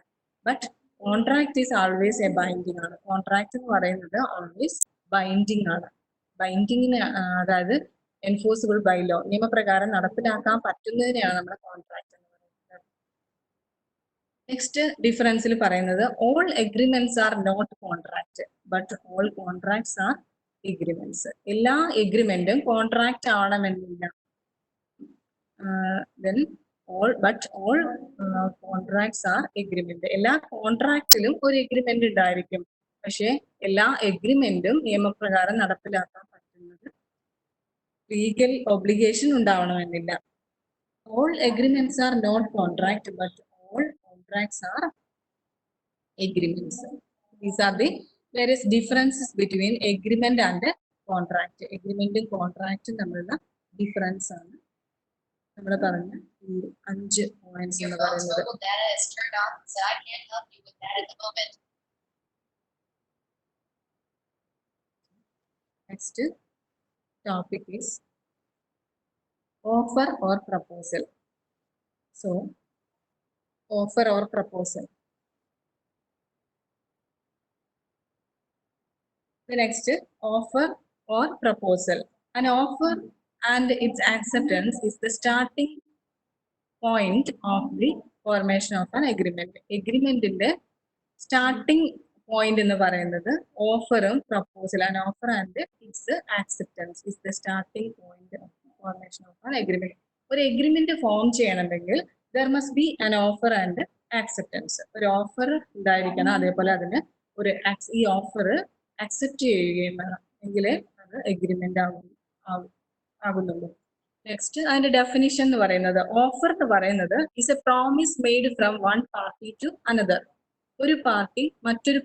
But contract is always a binding ആണ്. കോൺട്രാക്ട് എന്ന് പറയുന്നത് ഓൾവേസ് ബൈൻഡിങ് ആണ്. ബൈൻഡിങ്ങിന് അതായത് എൻഫോഴ്സിബിൾ ബൈ ലോ, നിയമപ്രകാരം നടപ്പിലാക്കാൻ പറ്റുന്നതിനെയാണ് നമ്മുടെ കോൺട്രാക്ട് എന്ന് പറയുന്നത്. നെക്സ്റ്റ് ഡിഫറൻസിൽ പറയുന്നത് all agreements are not contract but all contracts are agreements. എല്ലാ എഗ്രിമെന്റും കോൺട്രാക്ട് ആവണമെന്നില്ല. then all contracts are agreement. എല്ലാ കോൺട്രാക്റ്റിലും ഒരു എഗ്രിമെന്റ് ഉണ്ടായിരിക്കും. പക്ഷെ എല്ലാ എഗ്രിമെന്റും നിയമപ്രകാരം നടപ്പിലാക്കാൻ പറ്റുന്നത് ലീഗൽ ഒബ്ലിഗേഷൻ ഉണ്ടാവണമെന്നില്ല. all agreements are not contract but all contracts are agreements. These are the various differences between agreement and contract. Agreement and contract തമ്മിലുള്ള ഡിഫറൻസ് ആണ് നമ്മൾ പറഞ്ഞ ഈ 5 പോയിന്റ്സ് എന്ന് പറയുന്നത്. Next topic is offer or proposal. So offer or proposal. The next offer or proposal. An offer and its acceptance is the starting point of the formation of an agreement. Agreement in the starting point in the പറയുന്നത് ഓഫറും proposal. And offer and it's acceptance is the starting point of formation of an agreement. ഒരു എഗ്രിമെന്റ് ഫോം ചെയ്യണമെങ്കിൽ there must B an offer and acceptance. ഒരു ഓഫർ ഉണ്ടായിരിക്കണം, അതേപോലെ അതിന് ഒരു ഈ ഓഫർ അക്സെപ്റ്റ് ചെയ്യുകയും വേണം, എങ്കിലേ അത് എഗ്രിമെന്റ് ആകുന്നുള്ളൂ. നെക്സ്റ്റ് അതിന്റെ ഡെഫിനിഷൻ എന്ന് പറയുന്നത് ഓഫർ എന്ന് പറയുന്നത് is a promise made from one party to another. ഒരു പാർട്ടി മറ്റൊരു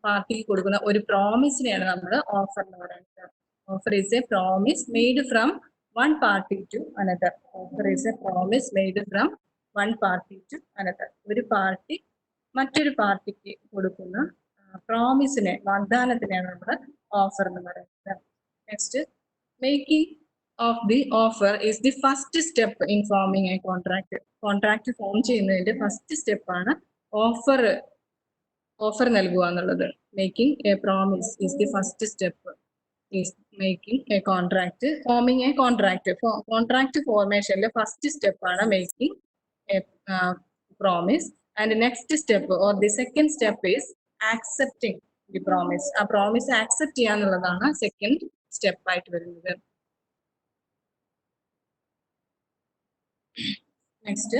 പാർട്ടിക്ക് കൊടുക്കുന്ന ഒരു പ്രോമിസിനെയാണ് നമ്മൾ ഓഫർ എന്ന് പറയുന്നത്. Offer is a promise made from one party to another. Offer is a promise made from one party to another. ഒരു പാർട്ടി മറ്റൊരു പാർട്ടിക്ക് കൊടുക്കുന്ന പ്രോമിസിനെ, വാഗ്ദാനത്തിനെയാണ് നമ്മൾ ഓഫർ എന്ന് പറയുന്നത്. Next making of the offer is the first step in forming a contract. Contract form ചെയ്യുന്നതിന്റെ ഫസ്റ്റ് സ്റ്റെപ്പാണ് ഓഫർ നൽകുക എന്നുള്ളത്. Making a promise is the first step is making a contract, forming a contract. Contract ഫോർമേഷനിലെ ഫസ്റ്റ് സ്റ്റെപ്പാണ് making a promise. And next step or the second step is accepting the promise. ആ പ്രോമിസ് ആക്സെപ്റ്റ് ചെയ്യുക എന്നുള്ളതാണ് സെക്കൻഡ് സ്റ്റെപ്പ് ആയിട്ട് വരുന്നത്. Next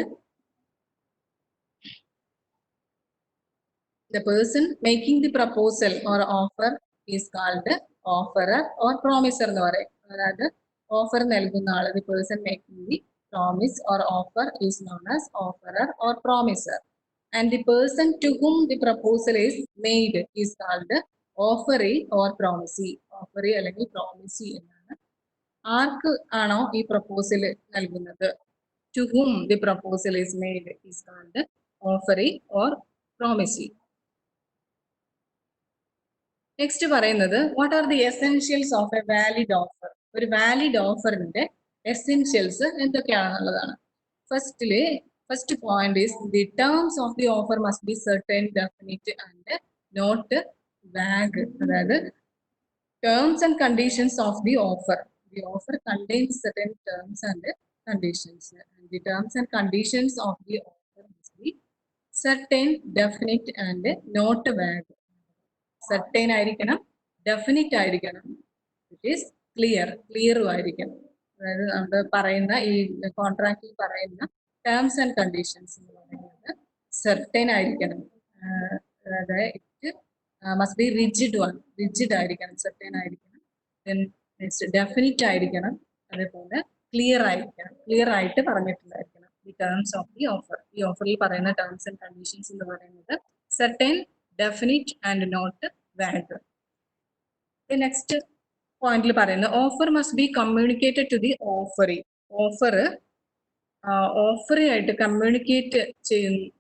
the person making the proposal or offer is called offerer or promiser എന്ന് പറയും. അതായത് ഓഫർ നൽകുന്ന ആൾ, the person making the promise or offer is known as offerer or promiser. And the person to whom the proposal is made is called offeree or promisee. offeree അല്ലെങ്കിൽ promisee എന്നാണ്. ആർക്ക് ആണോ ഈ പ്രപ്പോസൽ നൽകുന്നത്, to whom the proposal is made is called offeree or promisee. Next പറയുന്നത് what are the essentials of a valid offer. ഒരു വാലിഡ് ഓഫറിന്റെ എസെൻഷ്യൽസ് എന്തൊക്കെയാണെന്നുള്ളതാണ്. First point is the terms of the offer must be certain, definite and not vague. അതായത് terms and conditions of the offer. The offer contains certain terms and conditions. The terms and conditions of the offer must be certain, definite and not vague. Certain ആയിരിക്കണം, ഡെഫിനിറ്റ് ആയിരിക്കണം, ഇറ്റ് ഈസ് ക്ലിയറും ആയിരിക്കണം. അതായത് നമ്മൾ പറയുന്ന ഈ കോൺട്രാക്റ്റിൽ പറയുന്ന ടേംസ് ആൻഡ് കണ്ടീഷൻസ് എന്ന് പറയുന്നത് സർട്ടൈൻ ആയിരിക്കണം. അതായത് ഇറ്റ് മസ്റ്റ് ബി റിജിഡ് ആയിരിക്കണം, സർട്ടൈൻ ആയിരിക്കണം. ദെൻ നെക്സ്റ്റ് ഡെഫിനിറ്റ് ആയിരിക്കണം, അതേപോലെ ക്ലിയർ ആയിട്ട് പറഞ്ഞിട്ടുണ്ടായിരിക്കണം the terms of the offer. ഈ ഓഫറിൽ പറയുന്ന ടേംസ് ആൻഡ് കണ്ടീഷൻസ് എന്ന് പറയുന്നത് certain, definite and not vague. Next പോയിന്റിൽ പറയുന്നത് offer must be communicated to the offeree. ഓഫറായിട്ട് കമ്മ്യൂണിക്കേറ്റ്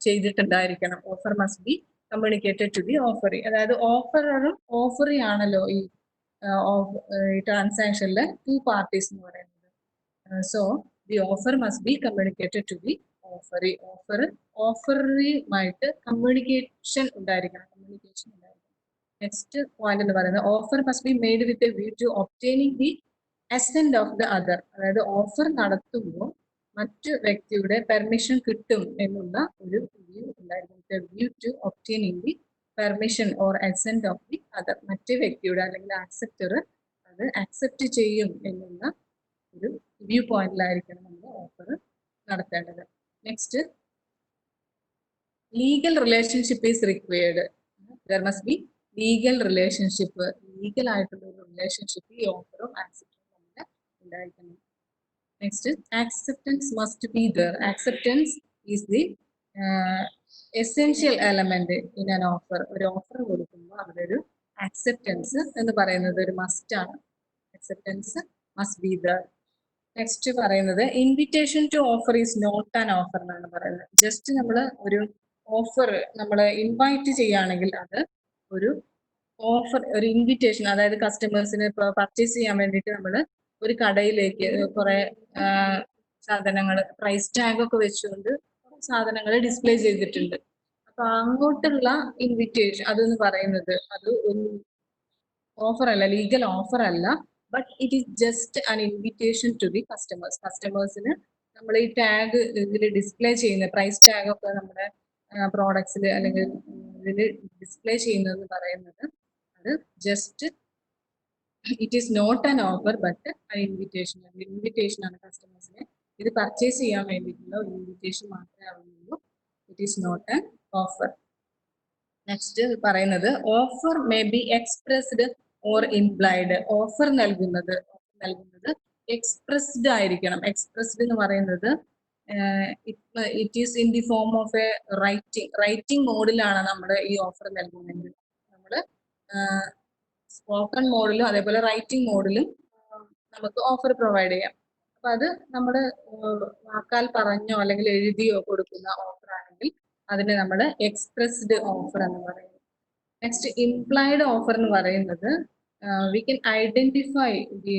ചെയ്തിട്ടുണ്ടായിരിക്കണം. Offer must be communicated to the offeree. അതായത് ഓഫറി ആണല്ലോ ഈ ട്രാൻസാക്ഷനിലെ 2 പാർട്ടീസ് എന്ന് പറയുന്നത്. So the offer must be communicated to the offeree. ഓഫറുമായിട്ട് കമ്മ്യൂണിക്കേഷൻ ഉണ്ടായിരിക്കണം. നെക്സ്റ്റ് പോയിന്റ് എന്ന് പറയുന്നത് offer must be made with a view to obtaining the assent of the other. അതായത് ഓഫർ നടത്തുമ്പോൾ മറ്റു വ്യക്തിയുടെ പെർമിഷൻ കിട്ടും എന്നുള്ള ഒരു വ്യൂ ഉണ്ടായിരിക്കും. View to obtaining the permission or assent of the other. മറ്റു വ്യക്തിയുടെ അല്ലെങ്കിൽ ആക്സെപ്റ്റർ അത് ആക്സെപ്റ്റ് ചെയ്യും എന്നുള്ള ഒരു വ്യൂ പോയിന്റിലായിരിക്കണം നമ്മൾ ഓഫർ നടത്തേണ്ടത്. Next legal relationship is required. There must be legal relationship, legal ആയിട്ടുള്ള ഒരു റിലേഷൻഷിപ്പ് ഈ ഓഫറും ആക്സെപ്റ്ററും തമ്മിൽ ഉണ്ടായിരിക്കണം. Next acceptance must be there. Acceptance is the essential element in an offer. ഒരു ഓഫർ കൊടുക്കുമ്പോൾ അവിടെ ഒരു ആക്സെപ്റ്റൻസ് എന്ന് പറയുന്നത് ഒരു മസ്റ്റ് ആണ്. Acceptance must be there. Next പറയുന്നത് invitation to offer is not an offer എന്നാണ് പറയുന്നത്. ജസ്റ്റ് നമ്മൾ ഒരു ഓഫർ നമ്മൾ ഇൻവൈറ്റ് ചെയ്യുകയാണെങ്കിൽ അത് ഒരു ഓഫർ, ഒരു ഇൻവിറ്റേഷൻ. അതായത് കസ്റ്റമേഴ്സിന് ഇപ്പോൾ പർച്ചേസ് ചെയ്യാൻ വേണ്ടിയിട്ട് നമ്മൾ ഒരു കടയിലേക്ക് കുറെ സാധനങ്ങൾ പ്രൈസ് ടാഗ് ഒക്കെ വെച്ചുകൊണ്ട് സാധനങ്ങൾ ഡിസ്പ്ലേ ചെയ്തിട്ടുണ്ട്. അപ്പൊ അങ്ങോട്ടുള്ള ഇൻവിറ്റേഷൻ അതെന്ന് പറയുന്നത് അത് ഒരു ഓഫർ അല്ല, ലീഗൽ ഓഫർ അല്ല. But it is just an invitation to the customers. കസ്റ്റമേഴ്സിന് നമ്മൾ ഈ ടാഗ് ഇതിൽ ഡിസ്പ്ലേ ചെയ്യുന്ന പ്രൈസ് ടാഗ് ഒക്കെ നമ്മുടെ പ്രോഡക്ട്സിൽ അല്ലെങ്കിൽ ഇതിൽ ഡിസ്പ്ലേ ചെയ്യുന്നതെന്ന് പറയുന്നത് അത് just it is not an offer but an invitation. Invitation ആണ് കസ്റ്റമേഴ്സിനെ ഇത് പർച്ചേസ് ചെയ്യാൻ വേണ്ടിയിട്ടുള്ള ഒരു ഇൻവിറ്റേഷൻ മാത്രമേ ആവുന്നുള്ളൂ. It is not an offer. Next പറയുന്നത് offer may be expressed or implied. Offer നൽകുന്നത് എക്സ്പ്രസ്ഡ് ആയിരിക്കണം. എക്സ്പ്രസ്ഡ് എന്ന് പറയുന്നത് it is in the form of a writing മോഡിലാണ് നമ്മൾ ഈ ഓഫർ നൽകുന്നത്. നമ്മൾ സ്പോക്കൺ മോഡിലും അതേപോലെ റൈറ്റിംഗ് മോഡിലും നമുക്ക് ഓഫർ പ്രൊവൈഡ് ചെയ്യാം. അപ്പൊ അത് നമ്മൾ വാക്കാൽ പറഞ്ഞോ അല്ലെങ്കിൽ എഴുതിയോ കൊടുക്കുന്ന ഓഫർ ആണെങ്കിൽ അതിനെ നമ്മൾ എക്സ്പ്രസ്ഡ് ഓഫർ എന്ന് പറയും. നെക്സ്റ്റ് ഇംപ്ലൈഡ് ഓഫർ എന്ന് പറയുന്നത് we can identify the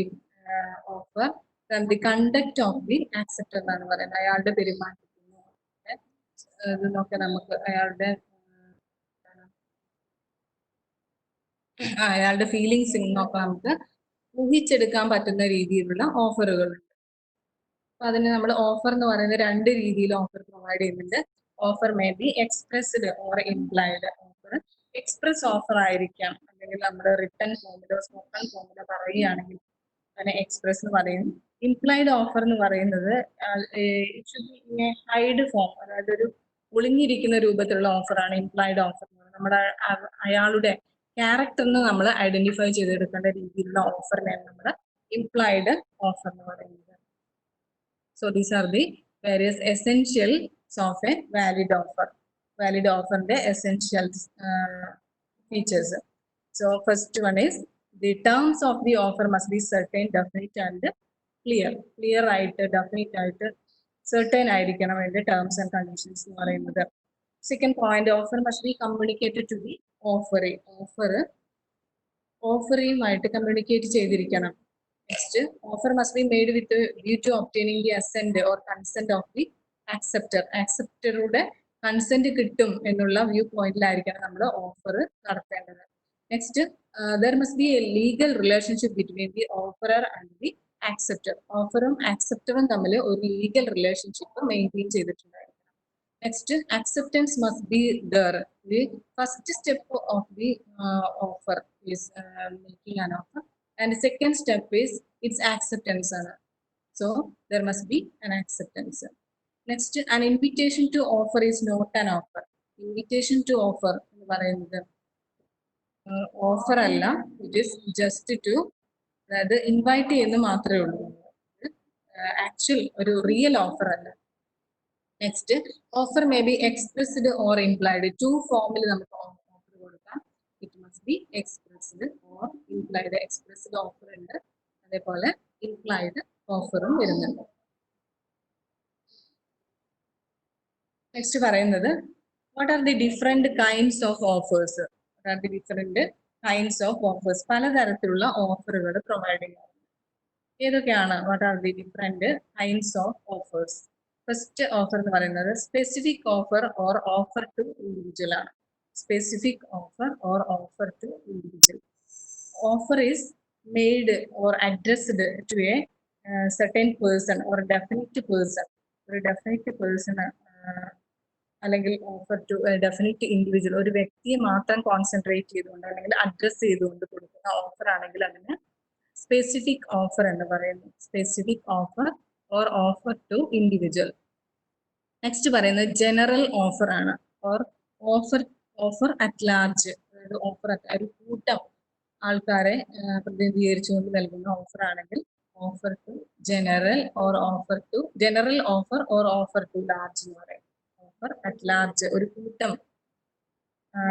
offer from the conduct of the acceptor എന്നാണ് പറയുന്നത്. അയാളുടെ പെരുമാറ്റത്തിനോ ഇതിനൊക്കെ നമുക്ക് അയാളുടെ ഫീലിങ്സിനൊക്കെ നമുക്ക് ഊഹിച്ചെടുക്കാൻ പറ്റുന്ന രീതിയിലുള്ള ഓഫറുകളുണ്ട്. അപ്പൊ അതിന് നമ്മൾ ഓഫർ എന്ന് പറയുന്നത് 2 രീതിയിൽ ഓഫർ പ്രൊവൈഡ് ചെയ്യുന്നുണ്ട്. Offer may be expressed or implied. Offer express offer ആയിരിക്കാം, അല്ലെങ്കിൽ നമ്മുടെ റിട്ടൺ ഫോമിലോ സ്പോക്കൺ ഫോമിലോ പറയുകയാണെങ്കിൽ അതിനെ എക്സ്പ്രസ് എന്ന് പറയും. ഇംപ്ലൈഡ് ഓഫർ എന്ന് പറയുന്നത് ഹൈഡ് ഫോം, അതായത് ഒരു ഒളിഞ്ഞിരിക്കുന്ന രൂപത്തിലുള്ള ഓഫറാണ് ഇംപ്ലൈഡ് ഓഫർ. നമ്മുടെ അയാളുടെ ക്യാരക്ടറിന് നമ്മൾ ഐഡന്റിഫൈ ചെയ്തെടുക്കേണ്ട രീതിയിലുള്ള ഓഫറിനെയാണ് നമ്മൾ ഇംപ്ലൈഡ് ഓഫർ എന്ന് പറയുന്നത്. So these are the various essentials of a valid offer. Valid ഓഫറിന്റെ essentials features. So first one is the terms of the offer must be certain, definite and clear. Clear ആയിട്ട് definite ആയിട്ട് certain ആയിരിക്കണം അതിന്റെ terms and conditions എന്ന് പറയുന്നത്. Second point, offer must be communicated to the offeree. ഓഫറിയുമായിട്ട് കമ്മ്യൂണിക്കേറ്റ് ചെയ്തിരിക്കണം. Next offer must be made with view to obtaining the assent or consent of the acceptor. ആക്സെപ്റ്ററുടെ കൺസെന്റ് കിട്ടും എന്നുള്ള വ്യൂ പോയിന്റിലായിരിക്കണം നമ്മൾ ഓഫർ നടത്തേണ്ടത്. Next there must be a legal relationship between the offerer and the acceptor. ഓഫറും ആക്സെപ്റ്ററും തമ്മിൽ ഒരു ലീഗൽ റിലേഷൻഷിപ്പ് മെയിൻറ്റെയിൻ ചെയ്തിട്ടുണ്ടായിരിക്കണം. Next, acceptance must be there. The first step of the offer is making an offer, and the second step is its acceptance. So there must be an acceptance. Next, an invitation to offer is not an offer. Invitation to offer എന്ന് പറയുന്നത് ഓഫർ അല്ല, ഇറ്റ് ഈസ് ജസ്റ്റ് ടു, അതായത് ഇൻവൈറ്റ് ചെയ്യുന്നത് മാത്രമേ ഉള്ളൂ. ആക്ച്വൽ ഒരു റിയൽ ഓഫർ അല്ല. Next, offer may be expressed or implied. Two ഫോമിൽ നമുക്ക് ഓഫർ കൊടുക്കാം. It must be expressed or implied. Expressed offer ഉണ്ട്, അതേപോലെ ഇംപ്ലൈഡ് ഓഫറും വരുന്നുണ്ട്. നെക്സ്റ്റ് പറയുന്നത്, what are the different kinds of offers. What are the different kinds of offers. പലതരത്തിലുള്ള ഓഫറുകൾ പ്രൊവൈഡ് ചെയ്യുന്നു. ഏതൊക്കെയാണ്? What are the different kinds of offers. First offer എന്ന് പറയുന്നത് specific offer or offer to individual ആണ്. Specific offer or offer to individual. Offer is made or addressed to a certain person or definite person. ഒരു ഡെഫിനിറ്റ് പേഴ്സൺ അല്ലെങ്കിൽ ഓഫർ ടു ഡെഫിനിറ്റ് ഇൻഡിവിജ്വൽ, ഒരു വ്യക്തിയെ മാത്രം കോൺസെൻട്രേറ്റ് ചെയ്തുകൊണ്ട് അല്ലെങ്കിൽ അഡ്രസ് ചെയ്തുകൊണ്ട് കൊടുക്കുന്ന ഓഫർ ആണെങ്കിൽ അതിന് സ്പെസിഫിക് ഓഫർ എന്ന് പറയുന്നു. Specific offer or offer to individual. Next പറയുന്നത് ജനറൽ ഓഫർ ആണ്, ഓർ ഓഫർ അറ്റ് ലാർജ്. അതായത് ഓഫർ ഒരു കൂട്ടം ആൾക്കാരെ പ്രതിനിധീകരിച്ചുകൊണ്ട് നൽകുന്ന ഓഫർ ആണെങ്കിൽ offer to general or offer to general offer or offer to large എന്ന് പറയും. ഓഫർ അറ്റ് ലാർജ് ഒരു കൂട്ടം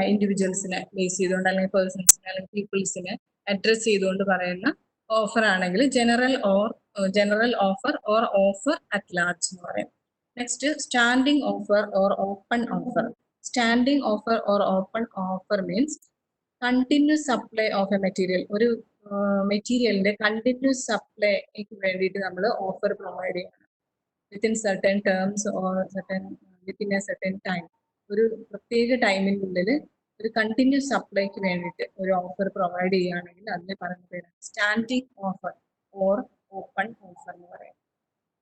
ഇൻഡിവിജ്വൽസിനെ ബേസ് ചെയ്തുകൊണ്ട് അല്ലെങ്കിൽ പേഴ്സൺസിനെ അല്ലെങ്കിൽ പീപ്പിൾസിനെ അഡ്രസ് ചെയ്തുകൊണ്ട് പറയുന്ന ഓഫർ ആണെങ്കിൽ general offer or offer at large എന്ന് പറയും. Next, standing offer or open offer. Standing offer or open offer means continuous supply of A material. ഒരു മെറ്റീരിയലിന്റെ കണ്ടിന്യൂസ് സപ്ലൈക്ക് വേണ്ടിയിട്ട് നമ്മൾ ഓഫർ പ്രൊവൈഡ് ചെയ്യണം. Within certain terms or within A certain time. ഒരു പ്രത്യേക ടൈമിനുള്ളിൽ ഒരു കണ്ടിന്യൂസ് സപ്ലൈക്ക് വേണ്ടിയിട്ട് ഒരു ഓഫർ പ്രൊവൈഡ് ചെയ്യുകയാണെങ്കിൽ അതിന് പറയുന്ന പേരാണ് standing offer or open offer എന്ന് പറയും.